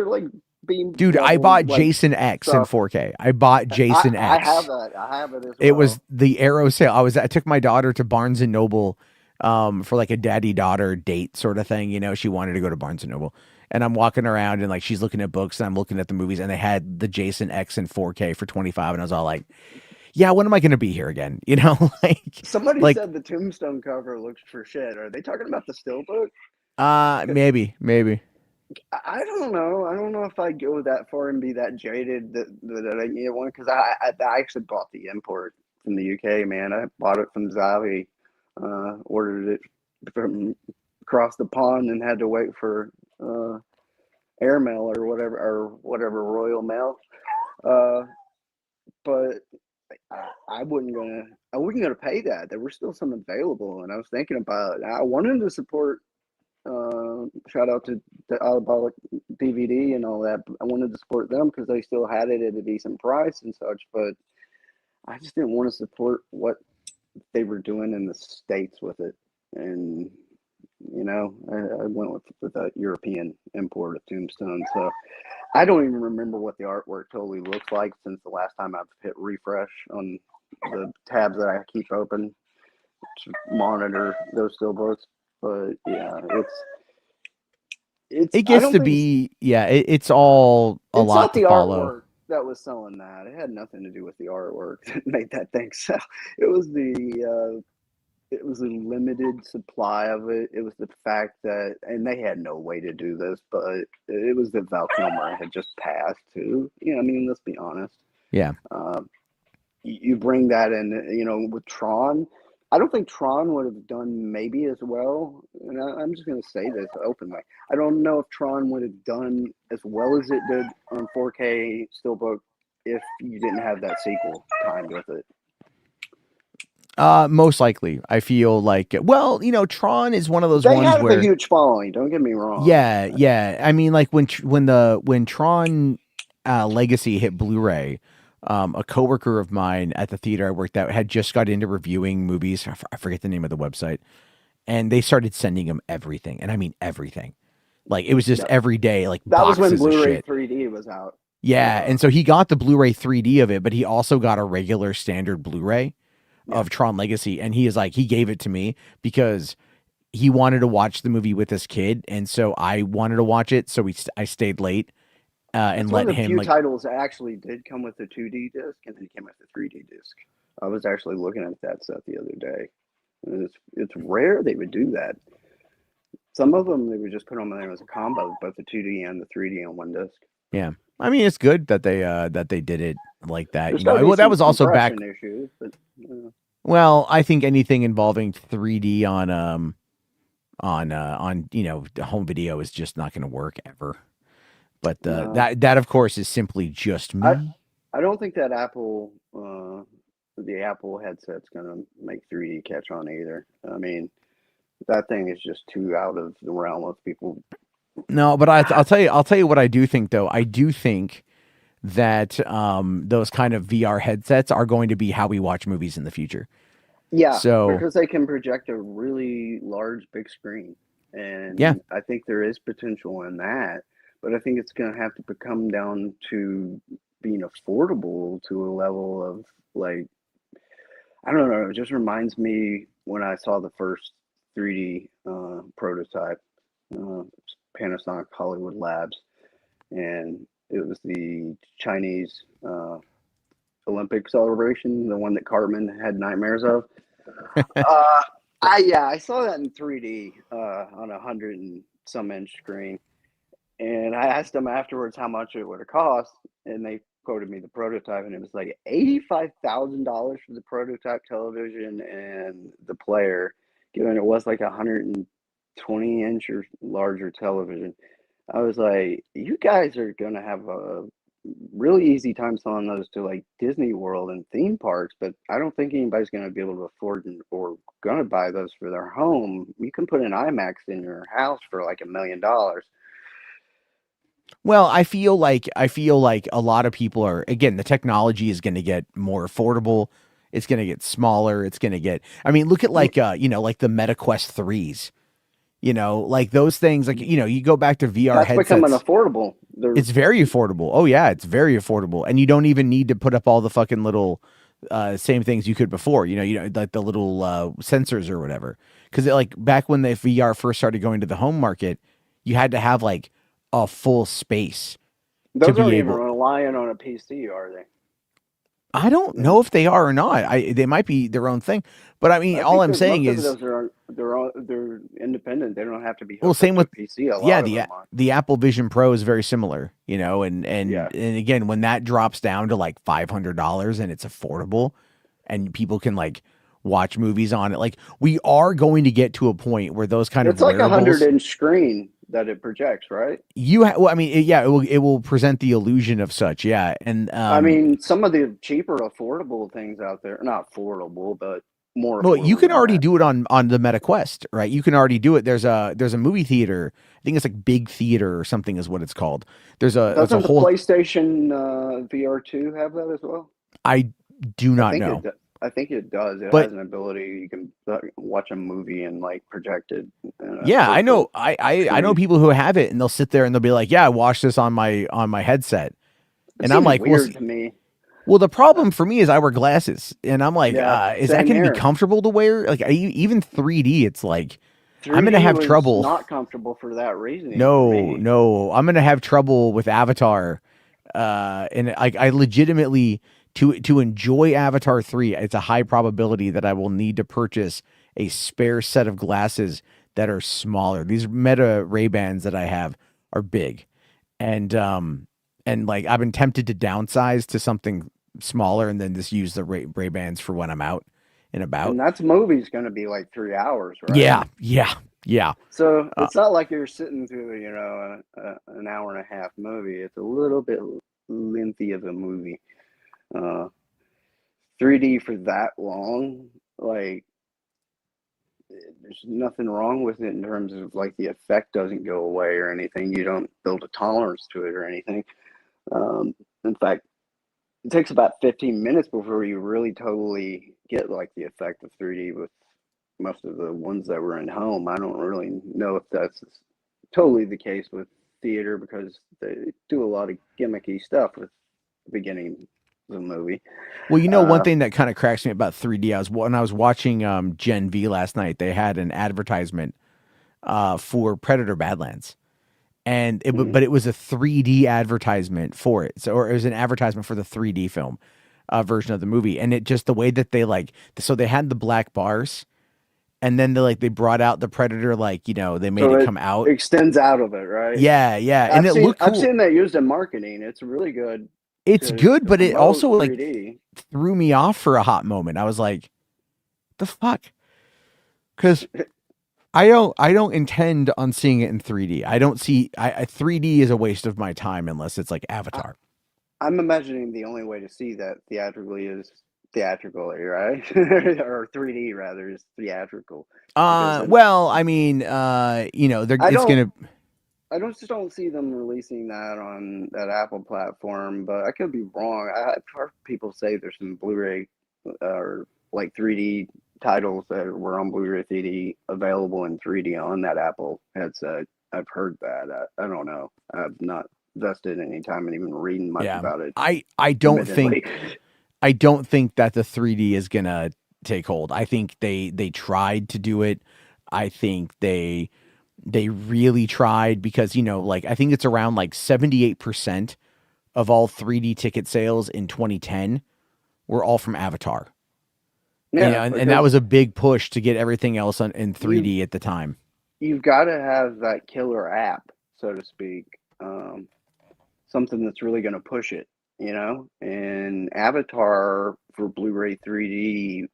like being Dude, I double, bought like, Jason X in stuff. 4K. I bought Jason I X. have that. I have it as well. It was the Arrow sale. I took my daughter to Barnes and Noble for like a daddy-daughter date sort of thing. You know, she wanted to go to Barnes and Noble. And I'm walking around and like she's looking at books and I'm looking at the movies and they had the Jason X in 4K for 25 and I was all like, yeah, when am I going to be here again? You know, like Somebody like said the Tombstone cover looks for shit. Are they talking about the Steelbook? maybe. I don't know. I don't know if I'd go that far and be that jaded that I get one, because I actually bought the import from the UK, man. I bought it from Zavi, ordered it from across the pond and had to wait for airmail or whatever Royal Mail. But I wasn't gonna pay that. There were still some available, and I was thinking about it. I wanted to support. Shout out to the Alabama DVD and all that. I wanted to support them because they still had it at a decent price and such, but I just didn't want to support what they were doing in the States with it. And I went with a European import of Tombstone. So I don't even remember what the artwork totally looks like since the last time I've hit refresh on the tabs that I keep open to monitor those steelbooks. But yeah, It gets to be it's all a lot not to the follow. artwork that was selling that. It had nothing to do with the artwork that made that thing sell. It was a limited supply of it. It was the fact that, and they had no way to do this, but it was that Val Kilmer had just passed too. I mean, let's be honest. Yeah. You bring that in, with Tron. I don't think Tron would have done maybe as well. And I'm just going to say this openly. I don't know if Tron would have done as well as it did on 4K Steelbook if you didn't have that sequel timed with it. Most likely. I feel like, well, Tron is one of those ones have where a huge following. Don't get me wrong. Yeah. I mean, like when Tron Legacy hit Blu-ray, a coworker of mine at the theater I worked at had just got into reviewing movies. I forget the name of the website, and they started sending him everything, and I mean everything. Like it was just every day, like that was when boxes of Blu-ray shit. 3D was out. Yeah, Uh, and so he got the Blu-ray 3D of it, but he also got a regular standard Blu-ray yeah, of Tron Legacy, and he is like he gave it to me because he wanted to watch the movie with his kid, and so I wanted to watch it, so I stayed late and it's one let of the him few like. titles that actually did come with a 2D disc, and then it came with a 3D disc. I was actually looking at that stuff the other day. And it's rare they would do that. Some of them they would just put them there as a combo, both the 2D and the 3D on one disc. Yeah, I mean it's good that they did it like that. There's You got to know, be well, that some was also back. compression issues, but Well, I think anything involving 3D on the home video is just not going to work ever. But no, that of course is simply just I me. I don't think that the Apple headset's gonna make 3D catch on either. I mean, that thing is just too out of the realm of people. No, but I'll tell you what I do think though. I do think that those kind of VR headsets are going to be how we watch movies in the future. Yeah, So because they can project a really large, big screen, yeah, and I think there is potential in that. But I think it's going to have to become down to being affordable to a level of like I don't know. It just reminds me when I saw the first 3D prototype, Panasonic Hollywood Labs, and it was the Chinese Olympic celebration, the one that Cartman had nightmares of. Uh, I saw that in 3D on 100 and some inch screen, and I asked them afterwards how much it would have cost, and they quoted me the prototype, and it was like $85,000 for the prototype television and the player, given it was like 120 inch or larger television. I was like, you guys are gonna have a really easy time selling those to like Disney World and theme parks, but I don't think anybody's gonna be able to afford or gonna buy those for their home. You can put an IMAX in your house for like $1 million. well, I feel like a lot of people are again the technology is going to get more affordable. It's going to get smaller. It's going to get. I mean, look at like like the Meta Quest 3s. Like those things. Like you go back to VR That's becoming headsets. affordable. They're It's very affordable. Oh yeah, it's very affordable, and you don't even need to put up all the fucking little same things you could before. Like the little sensors or whatever. Because like back when the VR first started going to the home market, you had to have like a full space to those be aren't even able. relying on a PC, are they? I don't They're, know if they are or not. They might be their own thing, but I mean, I all think I'm that saying most of is, those they're independent. They don't have to be well, hooked up same to with a PC. A yeah, lot of them are. the Apple Vision Pro is very similar, Yeah, and again, when that drops down to like $500 and it's affordable, and people can like watch movies on it, like we are going to get to a point where those kind of it's like a hundred wearables, inch screen that it projects, right? well, I mean, it will present the illusion of such, yeah, and I mean, some of the cheaper, affordable things out there, not affordable, but more well, you affordable can than already that. do it on the Meta Quest, right? You can already do it. There's a movie theater. I think it's like Big Theater or something is what it's called. There's a Doesn't the whole. PlayStation VR2 have that as well? I do I not think know, I think it does. It but has an ability you can watch a movie and like project it in a yeah, I know. virtual I know screen. people who have it, and they'll sit there and they'll be like, "Yeah, I watched this on my headset," It and I'm seems like, "Well, weird to me. well, the Uh, problem for me is I wear glasses, and I'm like, yeah, is that same going to be here. comfortable to wear? Like, even 3D, it's like I'm going to 3D have was trouble. not comfortable for that reasoning for No, me. no, I'm going to have trouble with Avatar and I legitimately to enjoy Avatar 3, it's a high probability that I will need to purchase a spare set of glasses that are smaller. These Meta Ray-Bans that I have are big. And like I've been tempted to downsize to something smaller and then just use the Ray-Bans for when I'm out and about. And that's movie's going to be like 3 hours, right? Yeah, yeah, yeah. So Uh, it's not like you're sitting through, an hour and a half movie. It's a little bit lengthy of a movie. Uh, 3D for that long, like there's nothing wrong with it in terms of like the effect doesn't go away or anything. You don't build a tolerance to it or anything. Um, in fact, it takes about 15 minutes before you really totally get like the effect of 3D with most of the ones that were in home. I don't really know if that's totally the case with theater because they do a lot of gimmicky stuff with the beginning of the movie. Well, one thing that kind of cracks me about 3D, when I was watching Gen V last night, they had an advertisement for Predator Badlands. And but it was a 3D advertisement for it. So, or it was an advertisement for the 3D film version of the movie. And it just, the way that they so they had the black bars, and then they brought out the Predator, they made it come out. Extends out of it, right? Yeah. And it looked cool. I've seen that used in marketing. It's really good. It's good, but it also 3D. Threw me off for a hot moment. I was like, the fuck? Because I don't intend on seeing it in 3D. I don't see 3D is a waste of my time unless it's like Avatar. I'm imagining the only way to see that theatrically, right? Or 3D rather, is theatrical. Well, I mean, I just don't see them releasing that on that Apple platform, but I could be wrong. I've heard people say there's some Blu-ray or 3D titles that were on Blu-ray 3D available in 3D on that Apple headset. I've heard that. I don't know. I've not invested any time in even reading much about it. I don't think that the 3D is gonna take hold. I think they tried to do it. I think they really tried because I think it's around 78% of all 3D ticket sales in 2010 were all from Avatar. Yeah, and that was a big push to get everything else in 3D at the time. You've got to have that killer app, so to speak, something that's really going to push it, And Avatar for Blu-ray 3D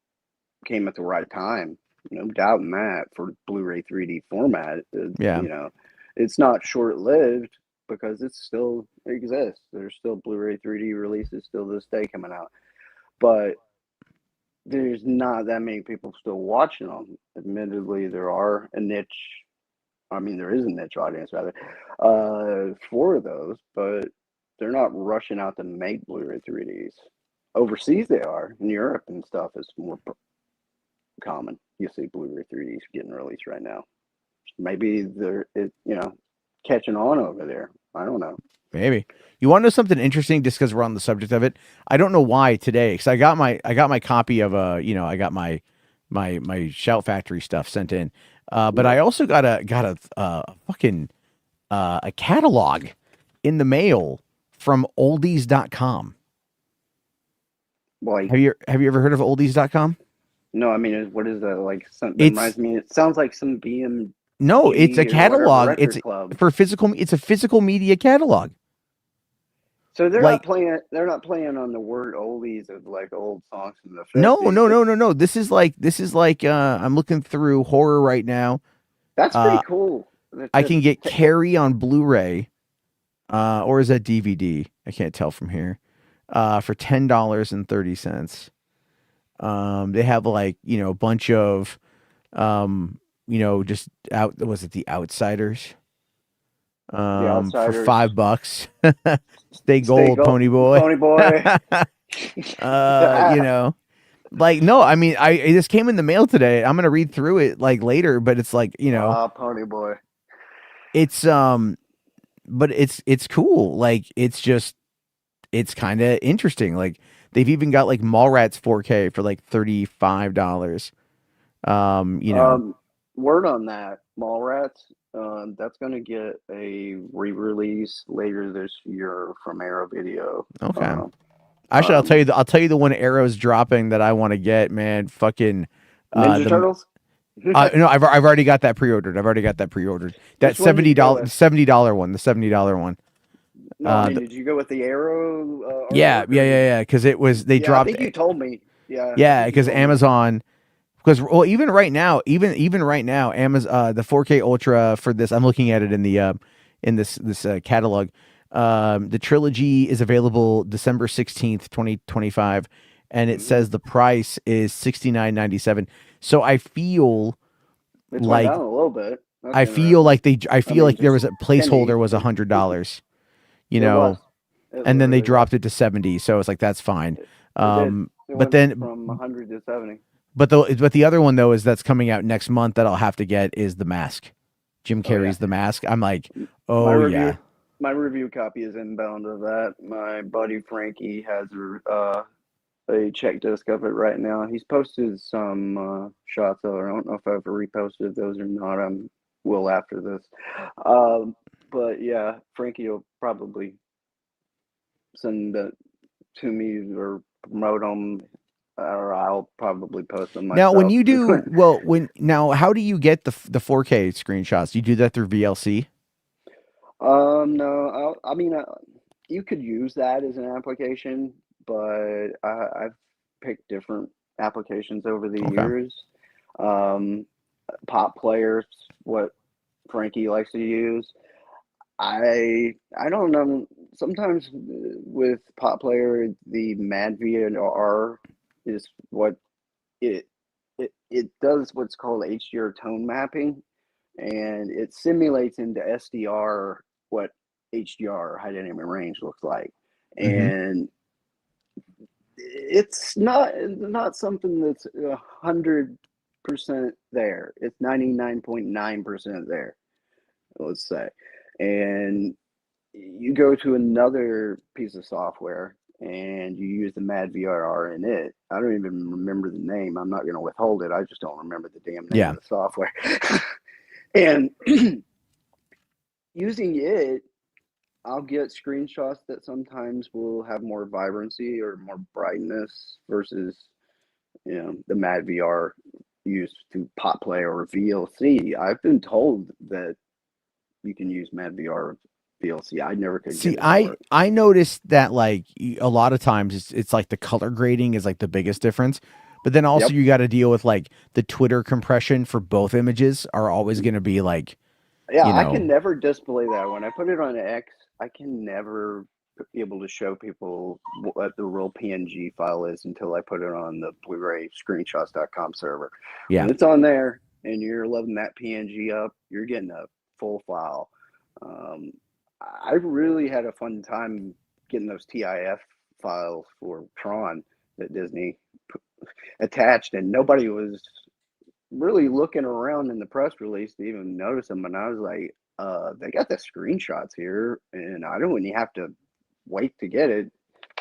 came at the right time. No doubt in that, for Blu-ray 3D format. It's not short-lived because it still exists. There's still Blu-ray 3D releases still this day coming out. But there's not that many people still watching them. Admittedly, there is a niche audience rather for those, but they're not rushing out to make Blu-ray 3Ds. Overseas they are. In Europe and stuff, it's more common. You see Blu-ray 3Ds getting released right now. Maybe they're catching on over there. I don't know. Maybe. You want to know something interesting? Just because we're on the subject of it, I don't know why today. Because I got my copy of I got my Shout Factory stuff sent in. But I also got a fucking a catalog in the mail from oldies.com. Boy, have you ever heard of oldies.com? No, I mean, what is that like? It reminds me. It sounds like some BM. No, it's a catalog. It's for physical. It's a physical media catalog. So they're not playing. They're not playing on the word oldies of old songs from the 50s. No. This is like. I'm looking through horror right now. That's pretty cool. I can get Carrie on Blu-ray, or is that DVD? I can't tell from here. For $10.30. They have a bunch of, just out. Was it The Outsiders? The Outsiders. For $5. Stay gold, Pony Boy. Pony Boy. No, I mean, it just came in the mail today. I'm gonna read through it later, but it's Pony Boy. It's but it's cool. It's kind of interesting. They've even got Mallrats 4K for $35. Word on that, Mallrats. That's going to get a re-release later this year from Arrow Video. Okay. Actually, I'll tell you the one Arrow's dropping that I want to get, man. Fucking Ninja Turtles. No, I've already got that pre-ordered. That $70 one, the $70 one. No, did you go with the Arrow? Yeah. Because they dropped. I think you told me. Yeah. Yeah, because Amazon. Because even right now, Amazon the 4K Ultra for this, I'm looking at it in the in this catalog. The trilogy is available December 16th, 2025, and it says the price is $69.97. So I feel it's went down a little bit. I feel like there was a placeholder was $100, and then they dropped it to 70. So it's that's fine. But then from 100 to 70. But the other one though that's coming out next month that I'll have to get is The Mask. Jim Carrey's The Mask. I'm My Oh review, yeah. my review copy is inbound of that. My buddy Frankie has a check disc of it right now. He's posted some shots of it. I don't know if I've ever reposted those or not. I will after this. But yeah, Frankie will probably send that to me or promote them, or I'll probably post them Now, when myself. you do, how do you get the 4K screenshots? You do that through VLC? No, I mean, you could use that as an application, but I've picked different applications over the Okay. years. Um, Pop players, what Frankie likes to use. I don't know. Sometimes with Pop Player, the MAD VNR is what it it does what's called HDR tone mapping, and it simulates into SDR what HDR high dynamic range looks like, Mm-hmm. and it's not something that's 100% there. It's 99.9% there, let's say, and you go to another piece of software and you use the MAD VRR in it. I don't even remember the name. I'm not going to withhold it. I just don't remember the damn name Yeah. of the software. And using it, I'll get screenshots that sometimes will have more vibrancy or more brightness versus, the MAD VR used to Pop Play or VLC. I've been told that you can use MAD VR VLC. I never could get See, it to I work. I noticed that like a lot of times it's like the color grading is like the biggest difference. But then also Yep. you got to deal with like the Twitter compression for both images are always going to be like, Yeah, you I can know, never display that. When I put it on X, I can never be able to show people what the real PNG file is until I put it on the Blu-ray screenshots.com server. yeah. When it's on there and you're loading that PNG up, you're getting a full file. Um, I really had a fun time getting those TIF files for Tron that Disney attached, and nobody was really looking around in the press release to even notice them, and I was like, they got the screenshots here, and I don't even have to wait to get it.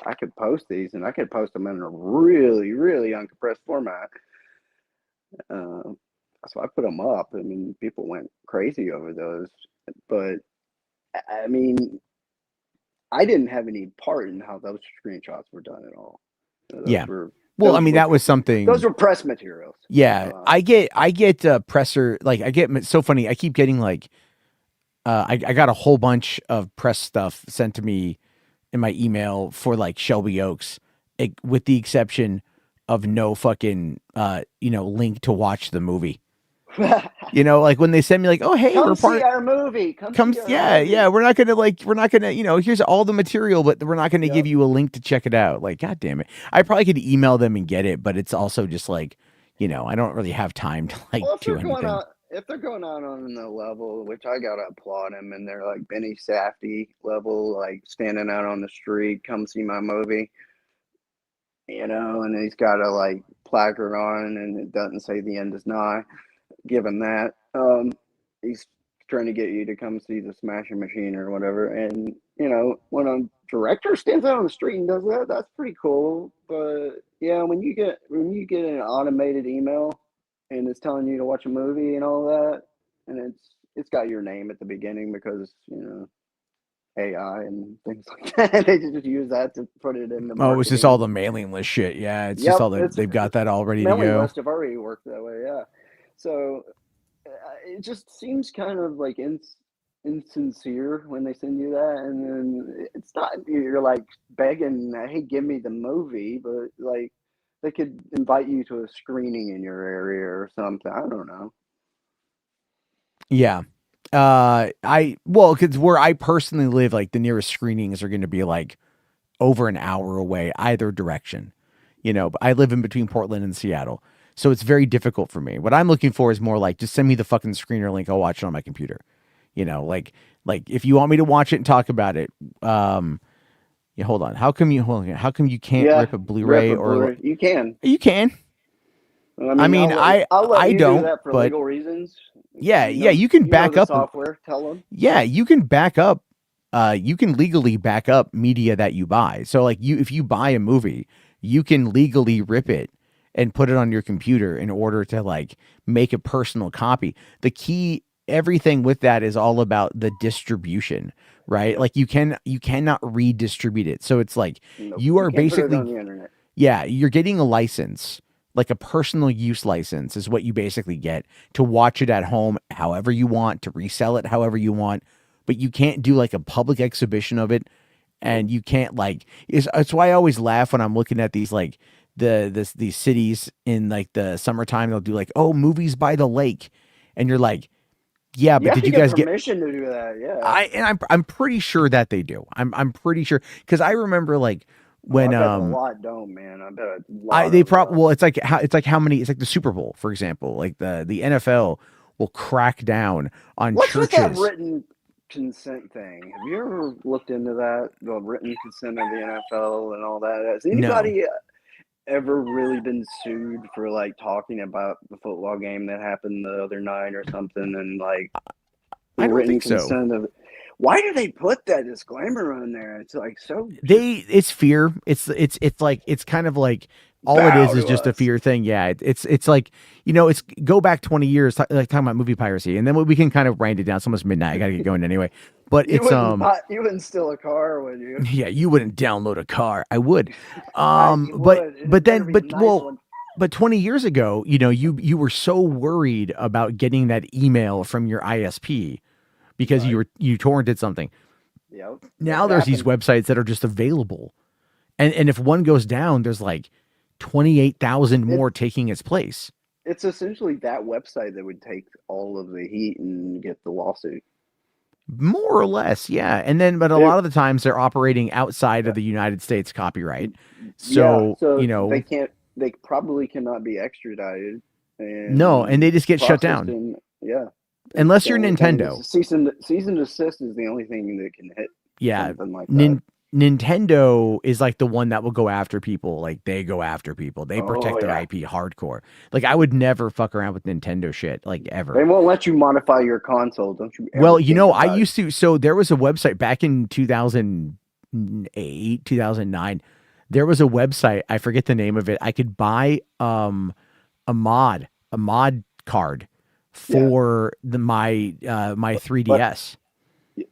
I could post these, and I could post them in a really, really uncompressed format. Uh, so I put them up. I mean, people went crazy over those, but I mean, I didn't have any part in how those screenshots were done at all. Yeah. Those were Well, I those mean were that was those something. were press materials. Yeah, I get presser like I get it's so funny. I keep getting like I got a whole bunch of press stuff sent to me in my email for like Shelby Oaks, with the exception of no fucking link to watch the movie. Like when they send me like, oh hey, Come we're see part our movie. Come see comes our yeah, movie. we're not gonna here's all the material, but we're not gonna give Yep. you a link to check it out. Like, god damn it. I probably could email them and get it, but it's also just like, I don't really have time to like Well, do anything. if they're going out on the level, which I gotta applaud them, and they're like Benny Safdie level, like standing out on the street, come see my movie, and he's got a like placard on, and it doesn't say the end is nigh. Give him that. He's trying to get you to come see the Smashing Machine or whatever, and when a director stands out on the street and does that, that's pretty cool. But yeah, when you get an automated email and it's telling you to watch a movie and all that, and it's got your name at the beginning because AI and things like that. They just use that to put it in the Oh, it's just all marketing. the mailing list shit. Yeah, it's just Yep, all they've got that all ready to mailing go. lists have already worked that way. Yeah, so it just seems kind of like insincere when they send you that, and then it's not you're like begging, hey, give me the movie, but like they could invite you to a screening in your area or something. I don't know. Yeah. Because where I personally live, like the nearest screenings are going to be like over an hour away, either direction. But I live in between Portland and Seattle, so it's very difficult for me. What I'm looking for is more like just send me the fucking screener link. I'll watch it on my computer. Like if you want me to watch it and talk about it, yeah, hold on. How come you can't Yeah, rip a rip Blu-ray a or Blu-ray. You can. you can? I mean, I'll let I you do don't, that for but legal reasons. yeah, yeah, you can You know back the up. software. Tell them. Yeah, you can back up. You can legally back up media that you buy. So like if you buy a movie, you can legally rip it and put it on your computer in order to like make a personal copy. The key, everything with that is all about the distribution, right? Yep. Like you cannot redistribute it. So it's like Nope. you You are can't put it on basically, the internet. yeah, you're getting a license, like a personal use license is what you basically get to watch it at home however you want, to resell it however you want, but you can't do like a public exhibition of it. Nope. And you can't like, it's why I always laugh when I'm looking at these like these cities in like the summertime. They'll do like, oh, movies by the lake. And you're like, yeah, You but have did to you get guys get, permission to do that. Yeah. I'm pretty sure that they do. I'm pretty sure because I remember like Oh, I when bet a lot don't, man. I bet a I lot they of probably well, it's like how many, it's like the Super Bowl, for example. Like the NFL will crack down on What's with that churches. written consent thing? Have you ever looked into that? The written consent of the NFL and all that? Has No. anybody ever really been sued for like talking about the football game that happened the other night or something and like I don't written think so. consent of why do they put that disclaimer on there? It's like so just It's fear. It's like it's kind of like all it bow is to just a us. fear thing. Yeah, it's like, it's go back 20 years like talking about movie piracy, and then we can kind of wind it down. It's almost midnight. I got to get going anyway. But You it's wouldn't you wouldn't steal a car, would you? yeah, you wouldn't download a car. I would. You would. And it better Then be a nice one. but 20 years ago, you were so worried about getting that email from your ISP because Right. you torrented something. Yep. Now It there's these happened. websites that are just available. And if one goes down, there's like 28,000 It more taking its place. it's essentially that website that would take all of the heat and get the lawsuit. More or less, yeah. And then but a It, lot of the times they're operating outside of the United States copyright. yeah, So, so they probably cannot be extradited no, and and they just get shut processed down. in, yeah. It's Unless the you're only thing Nintendo. is cease and desist is the only thing that can hit Yeah, something like that. Nintendo is like the one that will go after people. Like they go after people. They Oh protect their yeah. IP hardcore. Like I would never fuck around with Nintendo shit, like They ever. won't let you modify your console. Don't you Well, ever think I about it. used to. So there was a website back in 2008, 2009. There was a website. I forget the name of it. I could buy a mod card Yeah. for my But 3DS.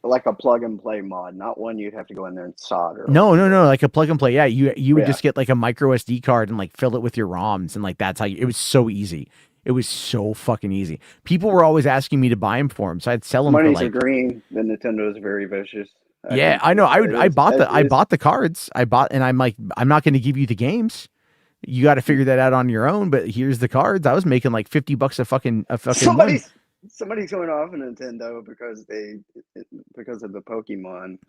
like a plug and play mod, not one you'd have to go in there and solder or No, no, something. no, like a plug and play. Yeah, you would Yeah. just get like a micro SD card and like fill it with your ROMs, and like that's how it was so easy. It was so fucking easy. People were always asking me to buy them for them, so I'd sell them for Money's are like, green. The Nintendo is very vicious. I yeah, think I know. it is. I bought the cards. And I'm like, I'm not going to give you the games. You got to figure that out on your own. But here's the cards. I was making like $50 a fucking one. Somebody's going off a Nintendo because of the Pokemon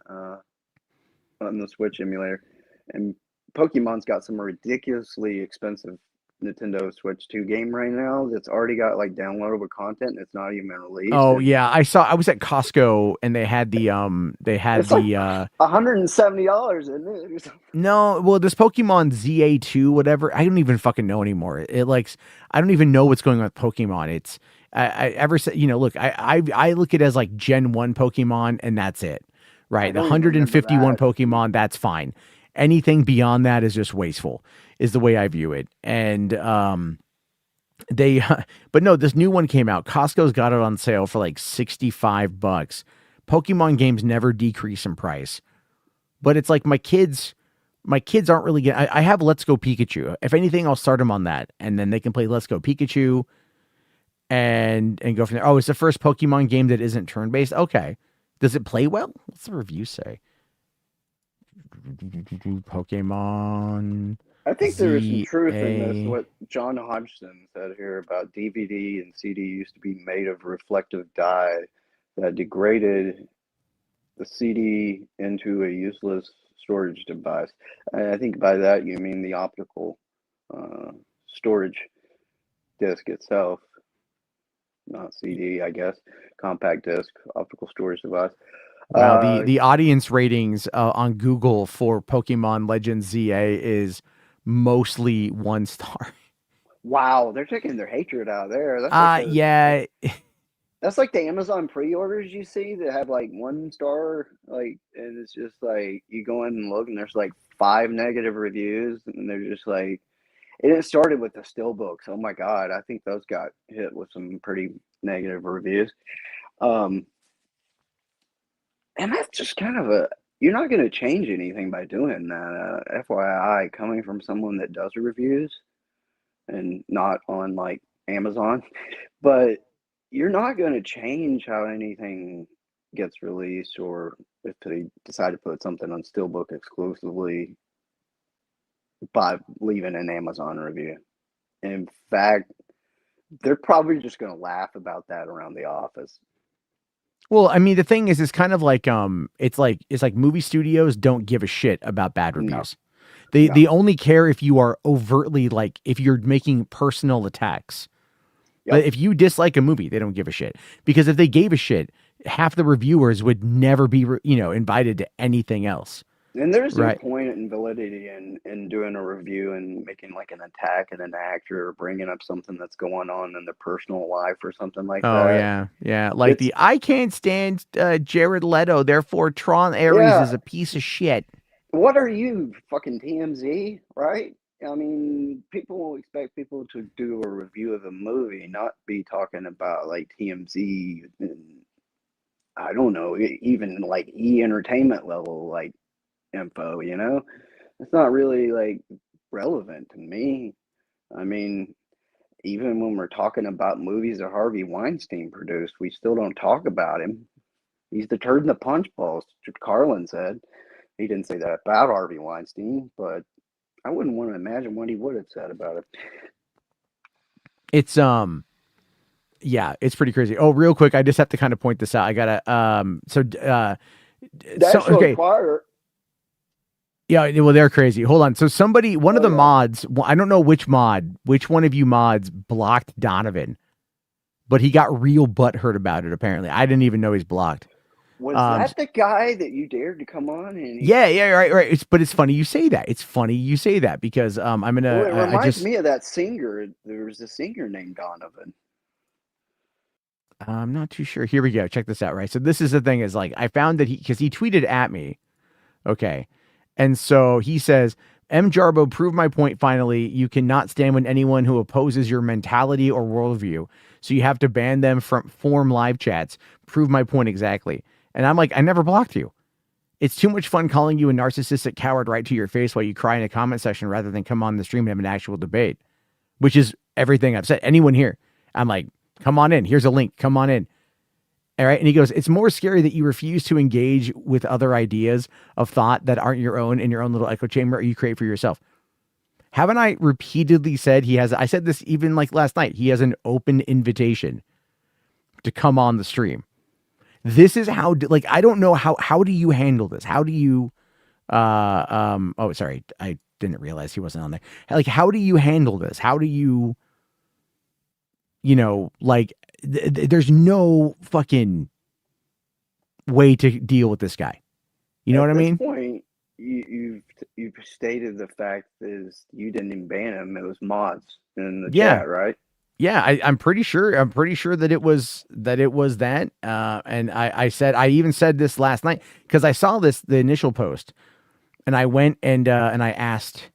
on the Switch emulator, and Pokemon's got some ridiculously expensive Nintendo Switch 2 game right now that's already got like downloadable content and it's not even released. Oh And yeah, I was at Costco and they had it's like $170, isn't it? no, well, this Pokemon ZA2, whatever, I don't even fucking know anymore. I don't even know what's going on with Pokemon. It's, I ever said, look, I look at it as like Gen 1 Pokemon and that's it, I right? The don't even remember 151 that. Pokemon, that's fine. Anything beyond that is just wasteful, is the way I view it. And, they, but no, this new one came out. Costco's got it on sale for like $65. Pokemon games never decrease in price, but it's like my kids aren't really getting. I have Let's Go Pikachu. If anything, I'll start them on that, and then they can play Let's Go Pikachu, and go from there. Oh, it's the first Pokemon game that isn't turn based. Okay, does it play well? What's the review say? Pokemon I think there is some truth in this. ZA. What John Hodgson said here about DVD and CD used to be made of reflective dye that degraded the CD into a useless storage device. And I think by that you mean the optical storage disc itself, not CD, I guess. Compact disc, optical storage device. Wow, Uh, the audience ratings on Google for Pokemon Legends ZA is mostly 1 star. Wow, they're taking their hatred out there. That's like Yeah. that's like the Amazon pre-orders you see that have like 1 star, like, and it's just like you go in and look, and there's like 5 negative reviews, and they're just like, and it started with the still books. Oh my God, I think those got hit with some pretty negative reviews. Um, and that's just kind of a, you're not going to change anything by doing that. FYI, coming from someone that does reviews and not on like Amazon, but you're not going to change how anything gets released, or if they decide to put something on Steelbook exclusively by leaving an Amazon review. In fact, they're probably just going to laugh about that around the office. Well, I mean, the thing is, it's kind of like it's like movie studios don't give a shit about bad No, reviews. They no. they only care if you are overtly, like, if you're making personal attacks. But Yep. if you dislike a movie, they don't give a shit, because if they gave a shit, half the reviewers would never be invited to anything else. And there's no Right. point in validity in doing a review and making like an attack at an actor, or bringing up something that's going on in their personal life or something like Oh that. yeah, yeah. Like It's, the I can't stand Jared Leto, therefore Tron Ares yeah, is a piece of shit. what are you, fucking TMZ, right? I mean, people will expect people to do a review of a movie, not be talking about like TMZ and I don't know, even like entertainment level like info, you know? It's not really like relevant to me. I mean, even when we're talking about movies that Harvey Weinstein produced, we still don't talk about him. He's the turd in the punch bowl, Carlin said. He didn't say that about Harvey Weinstein, but I wouldn't want to imagine what he would have said about it. It's yeah, it's pretty crazy. Oh, real quick, I just have to kind of point this out. I gotta so National okay. Enquirer. Yeah, well, they're crazy. Hold on. So somebody, one of Oh the yeah. mods, I don't know which one of you mods blocked Donovan, but he got real butthurt about it. Apparently, I didn't even know he's blocked. Was Um, that the guy that you dared to come on and he? yeah, right. But it's funny you say that. It's funny you say that because I'm Well, gonna it I reminds just me of that singer. There was a singer named Donovan. I'm not too sure. Here we go. Check this out. Right. So this is the thing is, like, I found that because he tweeted at me. Okay. And so he says, M. Jarbo, prove my point finally. You cannot stand with anyone who opposes your mentality or worldview. So you have to ban them from form live chats. Prove my point exactly. And I'm like, I never blocked you. It's too much fun calling you a narcissistic coward right to your face while you cry in a comment section rather than come on the stream and have an actual debate, which is everything I've said. Anyone here, I'm like, come on in. Here's a link. Come on in. All right. And he goes, it's more scary that you refuse to engage with other ideas of thought that aren't your own in your own little echo chamber you create for yourself. Haven't I repeatedly said I said this even like last night, he has an open invitation to come on the stream. This is how, like, I don't know how do you handle this? How do you, oh, sorry. I didn't realize he wasn't on there. Like, how do you handle this? How do you, like, there's no fucking way to deal with this guy. You know what I mean? At this point, you've stated the fact is you didn't even ban him. It was mods in the Yeah. chat, right? Yeah. I'm pretty sure that it was that. And I even said this last night because I saw the initial post and I went and I asked,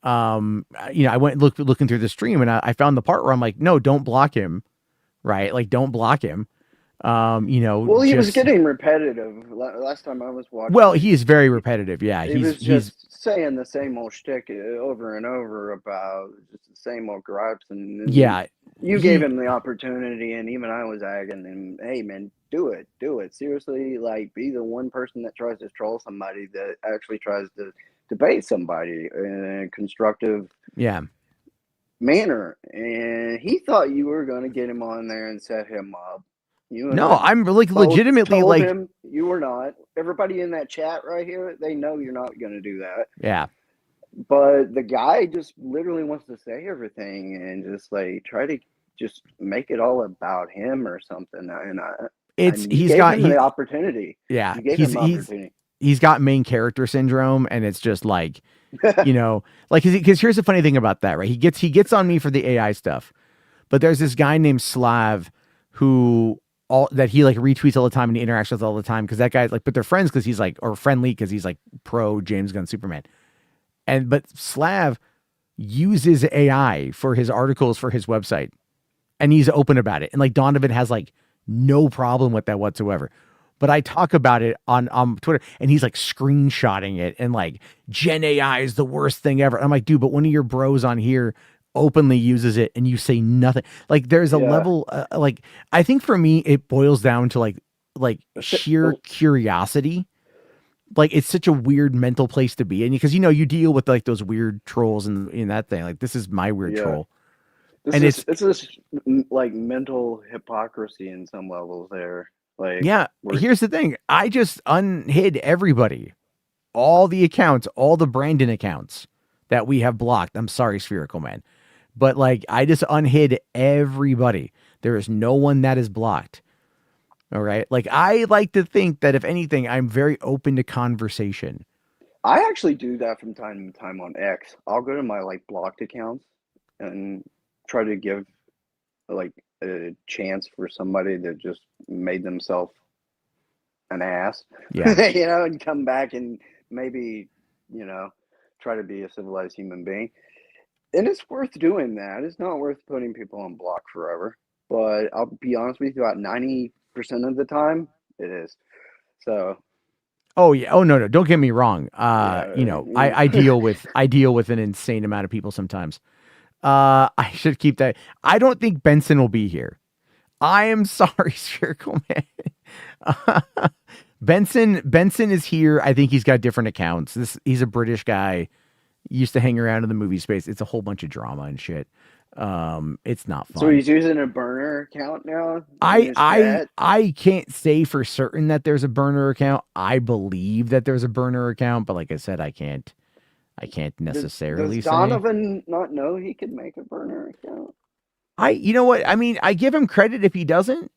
I went looking through the stream and I found the part where I'm like, no, don't block him. Right. Like, don't block him. Well, he was getting repetitive. Last time I was watching, well, he is very repetitive. Yeah. he was just saying the same old shtick over and over about just the same old gripes. And yeah. you gave him the opportunity, and even I was agging him, hey, man, do it. Seriously, like, be the one person that tries to troll somebody that actually tries to debate somebody in a constructive manner. And he thought you were going to get him on there and set him up. No, I'm like legitimately told like him you were not. Everybody in that chat right here, they know you're not going to do that. Yeah. But the guy just literally wants to say everything and just like try to just make it all about him or something. And He's gave got him the opportunity. Yeah. You gave him the opportunity. he's got main character syndrome, and it's just like, you know, like, because here's the funny thing about that, right? He gets on me for the AI stuff, but there's this guy named Slav who all that he like retweets all the time and he interacts with all the time because that guy's like, but they're friends because he's like, or friendly because he's like pro James Gunn Superman, but Slav uses AI for his articles for his website, and he's open about it, and like Donovan has like no problem with that whatsoever. But I talk about it on Twitter, and he's like screenshotting it and like Gen AI is the worst thing ever. I'm like, dude, but one of your bros on here openly uses it, and you say nothing. Like, there's a level, like, I think for me, it boils down to like sheer curiosity. Like, it's such a weird mental place to be in because you deal with like those weird trolls and in that thing. Like, this is my weird troll, and it's this like mental hypocrisy in some levels there. Like, yeah. Here's the thing: I just unhid everybody, all the accounts, all the Brandon accounts that we have blocked. I'm sorry, Spherical Man, but like I just unhid everybody. There is no one that is blocked. All right. Like, I like to think that if anything, I'm very open to conversation. I actually do that from time to time on X. I'll go to my like blocked accounts and try to give like a chance for somebody that just made themselves an ass, Yeah. and come back and maybe, try to be a civilized human being. And it's worth doing that. It's not worth putting people on block forever. But I'll be honest with you, about 90% of the time, it is. So. Oh yeah. Oh no. Don't get me wrong. Yeah, I deal with an insane amount of people sometimes. I should keep that. I don't think Benson will be here. I am sorry, Spherical Man. Benson is here. I think he's got different accounts. He's a British guy. Used to hang around in the movie space. It's a whole bunch of drama and shit. It's not fun. So he's using a burner account now? I can't say for certain that there's a burner account. I believe that there's a burner account, but like I said, I can't necessarily does say. Donovan not know he could make a burner account? You know what? I mean, I give him credit if he doesn't,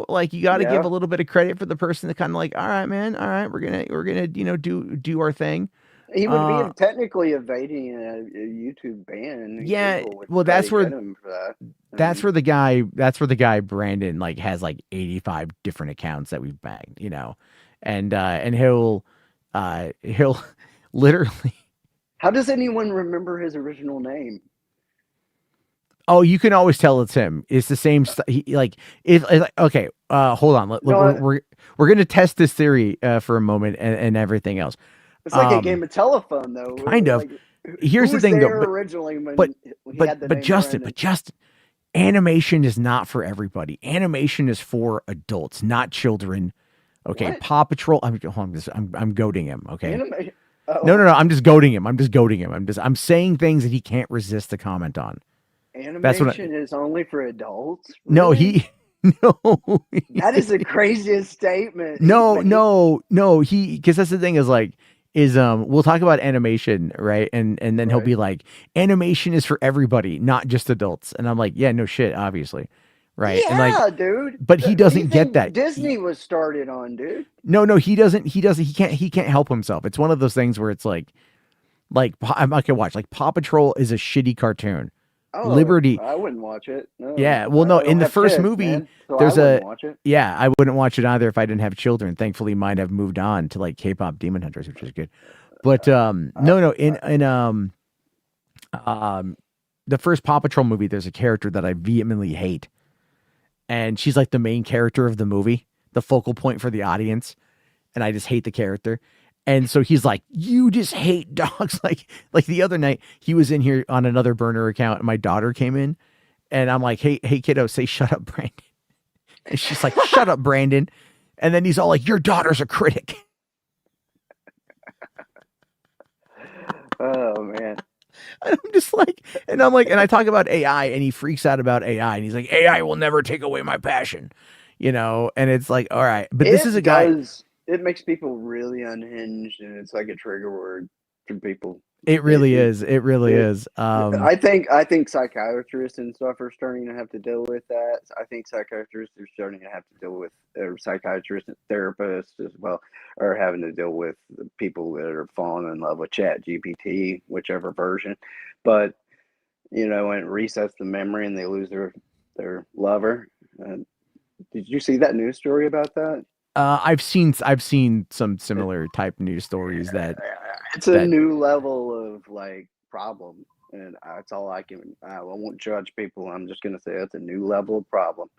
like you got to give a little bit of credit for the person that kind of like, all right, man. All right. We're going to, do our thing. He would be technically evading a YouTube ban. Yeah. Well, that's where the guy Brandon like has like 85 different accounts that we've bagged, and he'll literally. How does anyone remember his original name? Oh, you can always tell it's him. It's the same. Okay. Hold on. We're gonna test this theory for a moment and everything else. It's like a game of telephone, though. Kind of. Here's the thing, though. Originally, when he had the name Justin, animation is not for everybody. Animation is for adults, not children. Okay, what? Paw Patrol. I'm goading him. Okay. Oh. No. I'm just goading him. I'm saying things that he can't resist to comment on. Animation is only for adults? Really? No. That is the craziest statement. No. Because that's the thing is we'll talk about animation, right? And then he'll be like, animation is for everybody, not just adults. And I'm like, yeah, no shit, obviously. Right. Yeah, and dude. But he doesn't get that. Disney was started on, dude. No, he doesn't. He can't help himself. It's one of those things where it's like I'm not gonna watch. Like, Paw Patrol is a shitty cartoon. Oh, Liberty. I wouldn't watch it. No, yeah. Well, no, in the first movie, man, so there's watch it. yeah, I wouldn't watch it either if I didn't have children. Thankfully, mine have moved on to like K-pop Demon Hunters, which is good. But no, in the first Paw Patrol movie, there's a character that I vehemently hate. And she's like the main character of the movie, the focal point for the audience. And I just hate the character. And so he's like, you just hate dogs. Like the other night, he was in here on another burner account and my daughter came in and I'm like, hey, kiddo, say, shut up, Brandon. And she's like, shut up, Brandon. And then he's all like, your daughter's a critic. Oh, man. And I'm just like, and I talk about AI and he freaks out about AI and he's like, AI will never take away my passion, and it's like, all right, but this is a guy. It makes people really unhinged and it's like a trigger word for people. It really is. It really it, is. I think psychiatrists and stuff are starting to have to deal with that. I think psychiatrists are starting to have to deal with, or psychiatrists and therapists as well, are having to deal with the people that are falling in love with Chat GPT, whichever version. But when it resets the memory and they lose their lover. Did you see that news story about that? I've seen some similar type news stories It's a that new level of like problem, and that's all I can. I won't judge people. I'm just gonna say it's a new level of problem.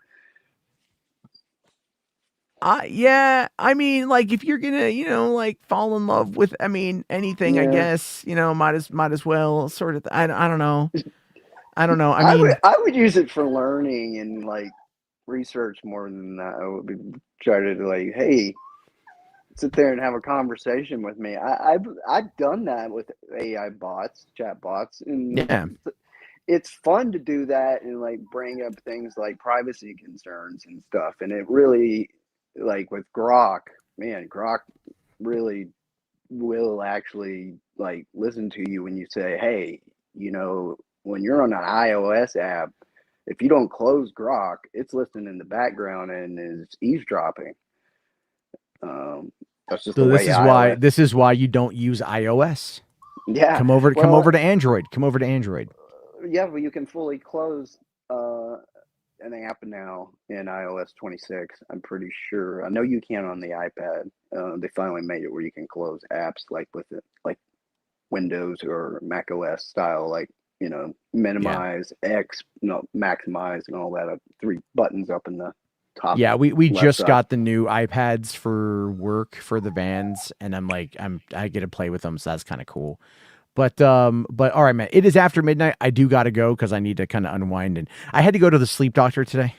yeah, I mean, like if you're gonna, like fall in love with, I mean, anything, I Yeah, guess, might as well sort of. I don't know. I don't know. I mean, I would use it for learning and like research more than that. I would be try to like, hey, sit there and have a conversation with me. I've done that with AI bots, chat bots, and yeah. it's fun to do that and like bring up things like privacy concerns and stuff. And it really, like with Grok, man, Grok really will actually like listen to you when you say, hey, when you're on an iOS app, if you don't close Grok, it's listening in the background and is eavesdropping. Um, that's just the So this way is why iOS. this is why you don't use iOS. Yeah. Come Well, over to Android. Come over to Android. yeah, but you can fully close an app now in iOS 26. I'm pretty sure. I know you can on the iPad. They finally made it where you can close apps like with it, like Windows or Mac OS style, like Yeah. minimize, X, maximize, and all that. Three buttons up in the top Yeah, we left just side. got the new iPads for work for the vans, and I get to play with them, so that's kind of cool. But all right, man. It is after midnight. I do gotta go because I need to kind of unwind, and I had to go to the sleep doctor today.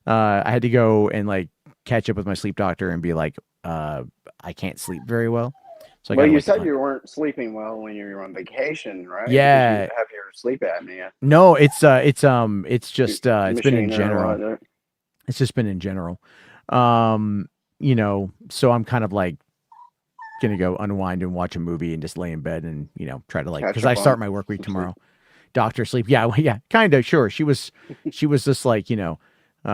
I had to go and like catch up with my sleep doctor and be like, I can't sleep very well, so I Well, gotta you like, said you weren't sleeping well when you were on vacation, right? Because you yeah. have your sleep apnea No, it's just it's been in machine or general. what? It's just been in general. Um, so I'm kind of like gonna go unwind and watch a movie and just lay in bed and try to like Catch because I up start on my work week some sleep. tomorrow. Doctor sleep, yeah, well, yeah, kind of, sure. She was just like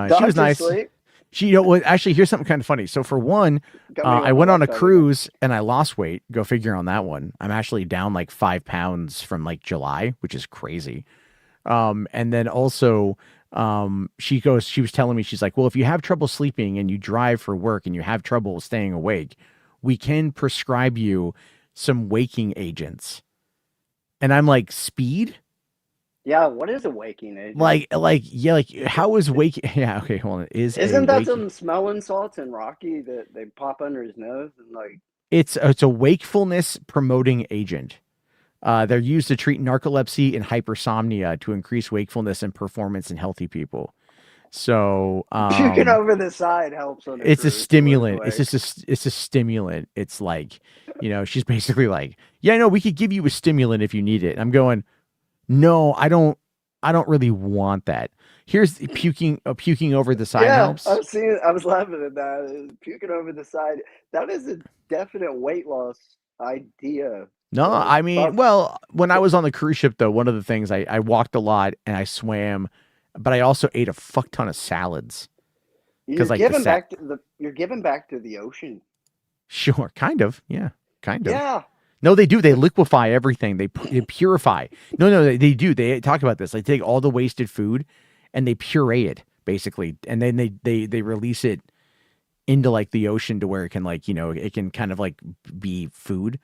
she was Doctor nice. sleep She actually here's something kind of funny. So for one, got me I on the went on a left side of it. cruise and I lost weight. Go figure on that one. I'm actually down like 5 pounds from like July, which is crazy. And then also, she was telling me, she's like, well, if you have trouble sleeping and you drive for work and you have trouble staying awake, we can prescribe you some waking agents. And I'm like, speed? Yeah, what is a waking agent? Yeah, like how is waking? Yeah, okay, hold on. Is a Isn't that waking? some smelling salts in Rocky that they pop under his nose and like? It's a wakefulness promoting agent. They're used to treat narcolepsy and hypersomnia to increase wakefulness and performance in healthy people. So, Puking over the side helps on a it's a cruise to lose stimulant. It's weight. just it's a stimulant. It's like, she's basically like, yeah, no, we could give you a stimulant if you need it. And I'm going, no, I don't really want that. Here's the puking over the side Yeah, helps. I was laughing at that. Puking over the side. That is a definite weight loss idea. No, I mean, But well, when I was on the cruise ship though, one of the things I walked a lot and I swam, but I also ate a fuck ton of salads because like you're giving back to the ocean. sure, kind of, yeah, kind of. Yeah. No, they do. They liquefy everything. They purify. No, no, they do. They talk about this. They take all the wasted food and they puree it basically, and then they release it into like the ocean to where it can like it can kind of like be food.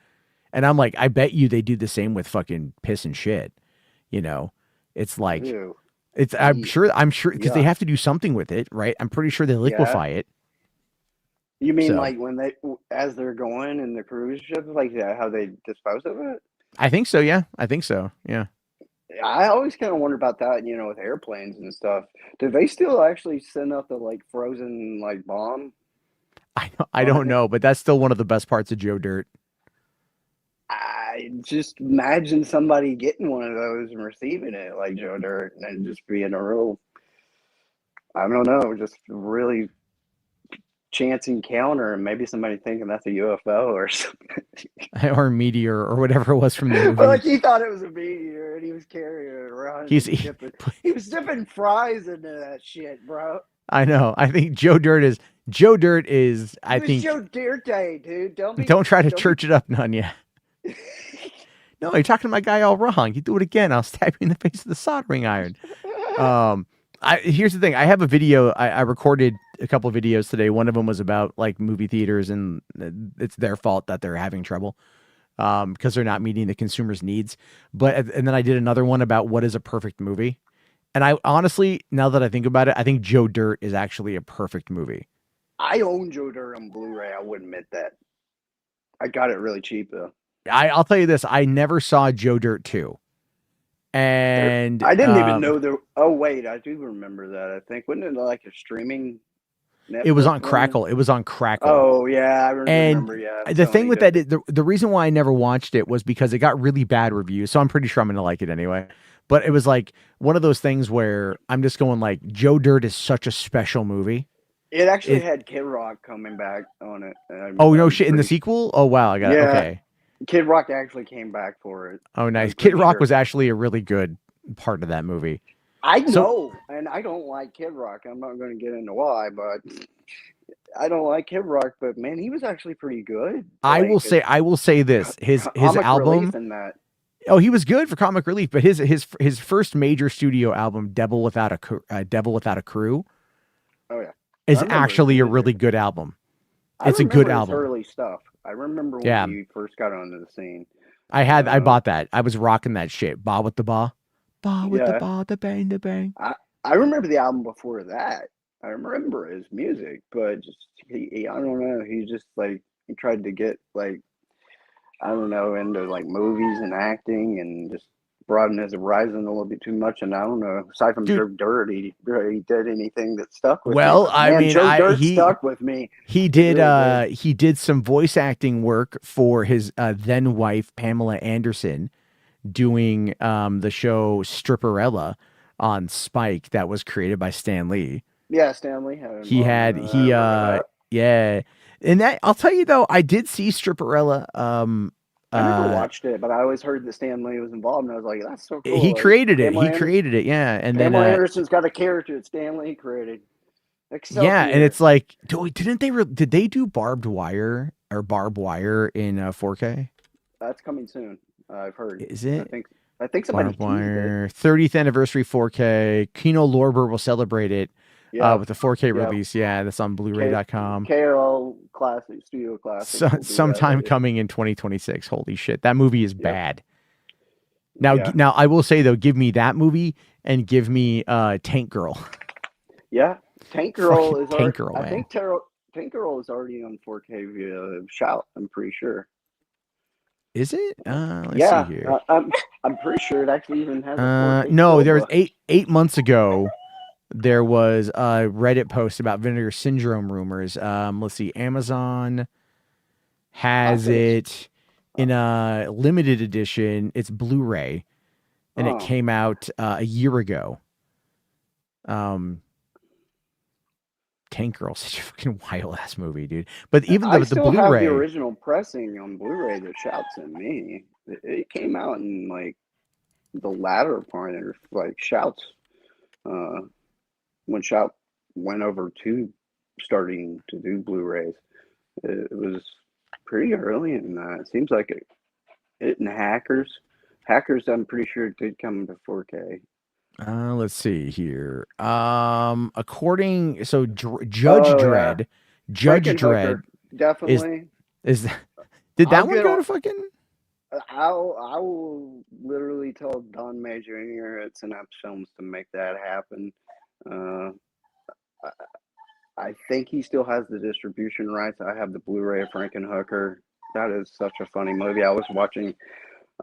And I'm like, I bet you they do the same with fucking piss and shit. You know, it's like Ew. it's. I'm sure because they Yuck. have to do something with it, right? I'm pretty sure they Yeah. liquefy it. You mean So like when as they're going in the cruise ship, like that, how they dispose of it? I think so. Yeah, I think so. Yeah. I always kind of wonder about that, with airplanes and stuff. Do they still actually send out the like frozen like bomb I on don't it? know, but that's still one of the best parts of Joe Dirt. I just imagine somebody getting one of those and receiving it like Joe Dirt and just being a real, I don't know, just really chance encounter, and maybe somebody thinking that's a UFO or something. or a meteor or whatever it was from the Well, movie. like he thought it was a meteor, and he was carrying it around He's and dipping. He was dipping fries into that shit, bro. I know. I think Joe Dirt is He I was think Joe Dirte, dude. don't try to church it up none yet. No, you're talking to my guy all wrong. You do it again, I'll stab you in the face with a soldering iron. Here's the thing. I have a video. I recorded a couple of videos today. One of them was about like movie theaters, and it's their fault that they're having trouble because they're not meeting the consumer's needs. And then I did another one about what is a perfect movie. And I honestly, now that I think about it, I think Joe Dirt is actually a perfect movie. I own Joe Dirt on Blu-ray. I would admit that. I got it really cheap though. I'll tell you this. I never saw Joe Dirt 2. And I didn't even know there. Oh wait, I do remember that. I think wasn't it like a streaming? Netflix it was on one? Crackle. It was on Crackle. Oh yeah, I And remember. Yeah. the thing with that, the reason why I never watched it was because it got really bad reviews. So I'm pretty sure I'm going to like it anyway. But it was like one of those things where I'm just going like, Joe Dirt is such a special movie. It actually had Kid Rock coming back on it. Oh, no shit. In the sequel? Oh, wow. I got it. Okay. Kid Rock actually came back for it. Oh, nice. Kid Rock was actually a really good part of that movie. I know, and I don't like Kid Rock. I'm not going to get into why, but I don't like Kid Rock. But man, he was actually pretty good. I will say this: his album. In that. Oh, he was good for comic relief, but his first major studio album, Devil Without a Crew. Oh yeah, is actually a really good album. It's a good album. Early stuff. I remember when he first got onto the scene. I bought that. I was rocking that shit. Ba with the ba. Ba with the ba, the bang, the bang. I remember the album before that. I remember his music, but just he I don't know. He just like he tried to get like I don't know into like movies and acting and just broaden his horizon a little bit too much. And I don't know. Aside from Joe Dirt, he did anything that stuck with me. Joe Dirt stuck with me. He did. He did some voice acting work for his then wife Pamela Anderson, doing the show Stripperella on Spike that was created by Stan Lee. Yeah, Stan Lee had. Yeah. And that I'll tell you though, I did see Stripperella. I never watched it, but I always heard that Stan Lee was involved, and I was like, "That's so cool." He created it. He created it. Yeah, and Pamela Anderson's got a character that Stan Lee created. Yeah, and it's like, did they do barbed wire in 4K? That's coming soon. I've heard. Is it? I think somebody barbed wire 30th anniversary 4K. Kino Lorber will celebrate it. With a 4K release. Yeah, that's on Blu-ray.com. KL Classic, Studio Classic. Sometime coming in 2026. Holy shit. That movie is bad. Now I will say though, give me that movie and give me Tank Girl. Yeah. Tank Girl is Tank Girl, man. I think Tank Girl is already on 4K via Shout, I'm pretty sure. Is it? Let's see here. I'm pretty sure it actually even has a 4K no, there was 8 months ago. There was a Reddit post about Vinegar Syndrome rumors. Let's see. Amazon has it in a limited edition. It's Blu-ray, and it came out a year ago. Tank Girl, such a fucking wild ass movie, dude. But even the Blu-ray, have the original pressing on Blu-ray that Shout sent me. It came out in like the latter part of like Shout's. When Shout went over to starting to do Blu-rays, it was pretty early in that. It seems like it and Hackers, I'm pretty sure it did come to 4K. Let's see here. Judge Dredd definitely did that one go to fucking? I will literally tell Don May Jr. at Synapse Films to make that happen. I think he still has the distribution rights. I have the Blu-ray of Frankenhooker. That is such a funny movie. I was watching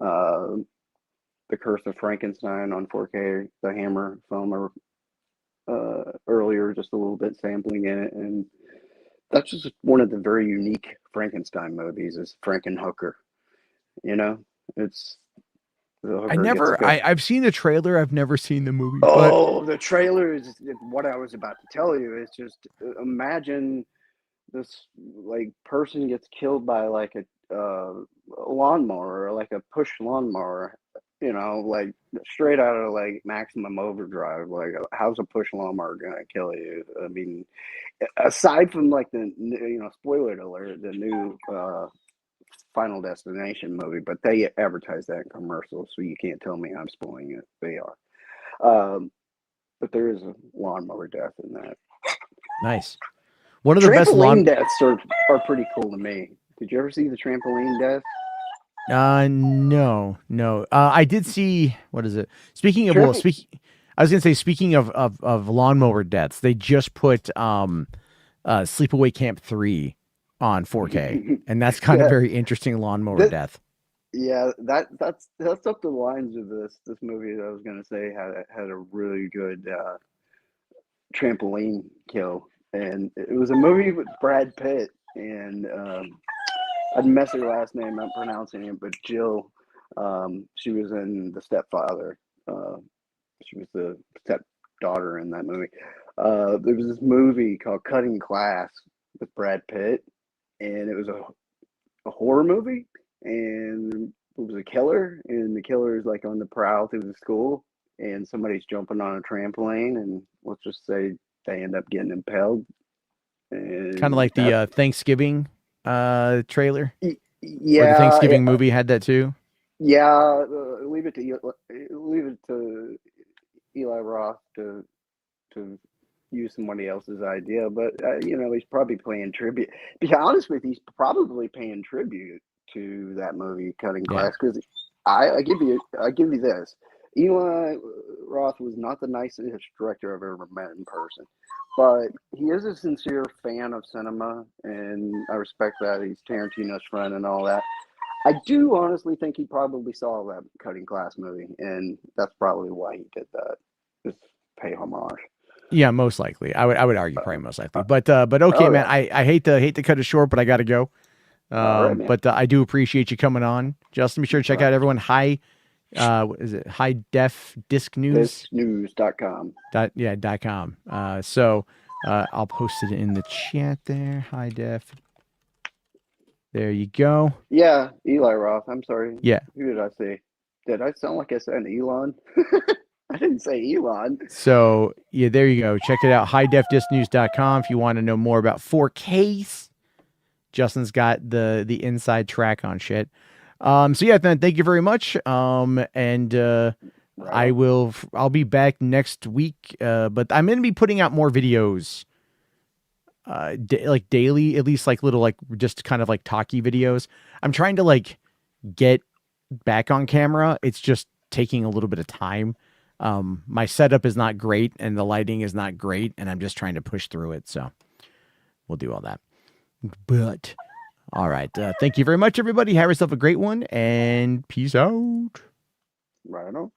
The Curse of Frankenstein on 4K, the Hammer film, earlier, just a little bit sampling in it, and that's just one of the very unique Frankenstein movies. Is Frankenhooker. You know, it's. I've seen the trailer. I've never seen the movie. Oh, the trailer is what I was about to tell you. It's just imagine this like person gets killed by like a lawnmower or like a push lawnmower, you know, like straight out of like Maximum Overdrive. Like, how's a push lawnmower gonna kill you? I mean, aside from like the spoiler alert, the new Final Destination movie, but they advertise that in commercials, so you can't tell me I'm spoiling it. They are. But there is a lawnmower death in that. Nice. One of the best Trampoline deaths are pretty cool to me. Did you ever see the trampoline death? No. I did see, what is it? Speaking of, I was gonna say, speaking of lawnmower deaths, they just put Sleepaway Camp 3 on 4K, and that's kind of Yeah, very interesting lawnmower that, death. yeah, that's up the lines of this movie that I was gonna say had a really good trampoline kill, and it was a movie with Brad Pitt and I'd mess her last name up pronouncing it, but Jill, she was in The Stepfather. Uh, she was the stepdaughter in that movie. There was this movie called Cutting Class with Brad Pitt, and it was a horror movie, and it was a killer, and the killer is like on the prowl through the school, and somebody's jumping on a trampoline, and let's just say they end up getting impaled, Kind of and like the Thanksgiving trailer, or the yeah, Thanksgiving movie had that too. yeah. Leave it to Eli Roth to use somebody else's idea, but he's probably paying tribute. To be honest with you, he's probably paying tribute to that movie, Cutting Yeah. Class, because I give you this. Eli Roth was not the nicest director I've ever met in person, but he is a sincere fan of cinema, and I respect that. He's Tarantino's friend and all that. I do honestly think he probably saw that Cutting Class movie, and that's probably why he did that. Just pay homage. Yeah, most likely. I would argue probably most likely. But okay, Oh man. yeah. I hate to cut it short, but I got to go. All right, man. But I do appreciate you coming on, Justin. Be sure to check out everyone. What is it? High Def Disc News. Discnews.com. .com. So I'll post it in the chat there. High Def. There you go. Yeah, Eli Roth. I'm sorry. Yeah. Who did I say? Did I sound like I said Elon? I didn't say Elon. So yeah, there you go. Check it out. HighDefDiscNews.com if you want to know more about 4Ks. Justin's got the inside track on shit. So yeah, then thank you very much. And I'll be back next week. But I'm gonna be putting out more videos. Like daily, at least like little like just kind of like talky videos. I'm trying to like get back on camera. It's just taking a little bit of time. My setup is not great and the lighting is not great, and I'm just trying to push through it. So we'll do all that. But all right. Thank you very much, everybody. Have yourself a great one, and peace out. Right on.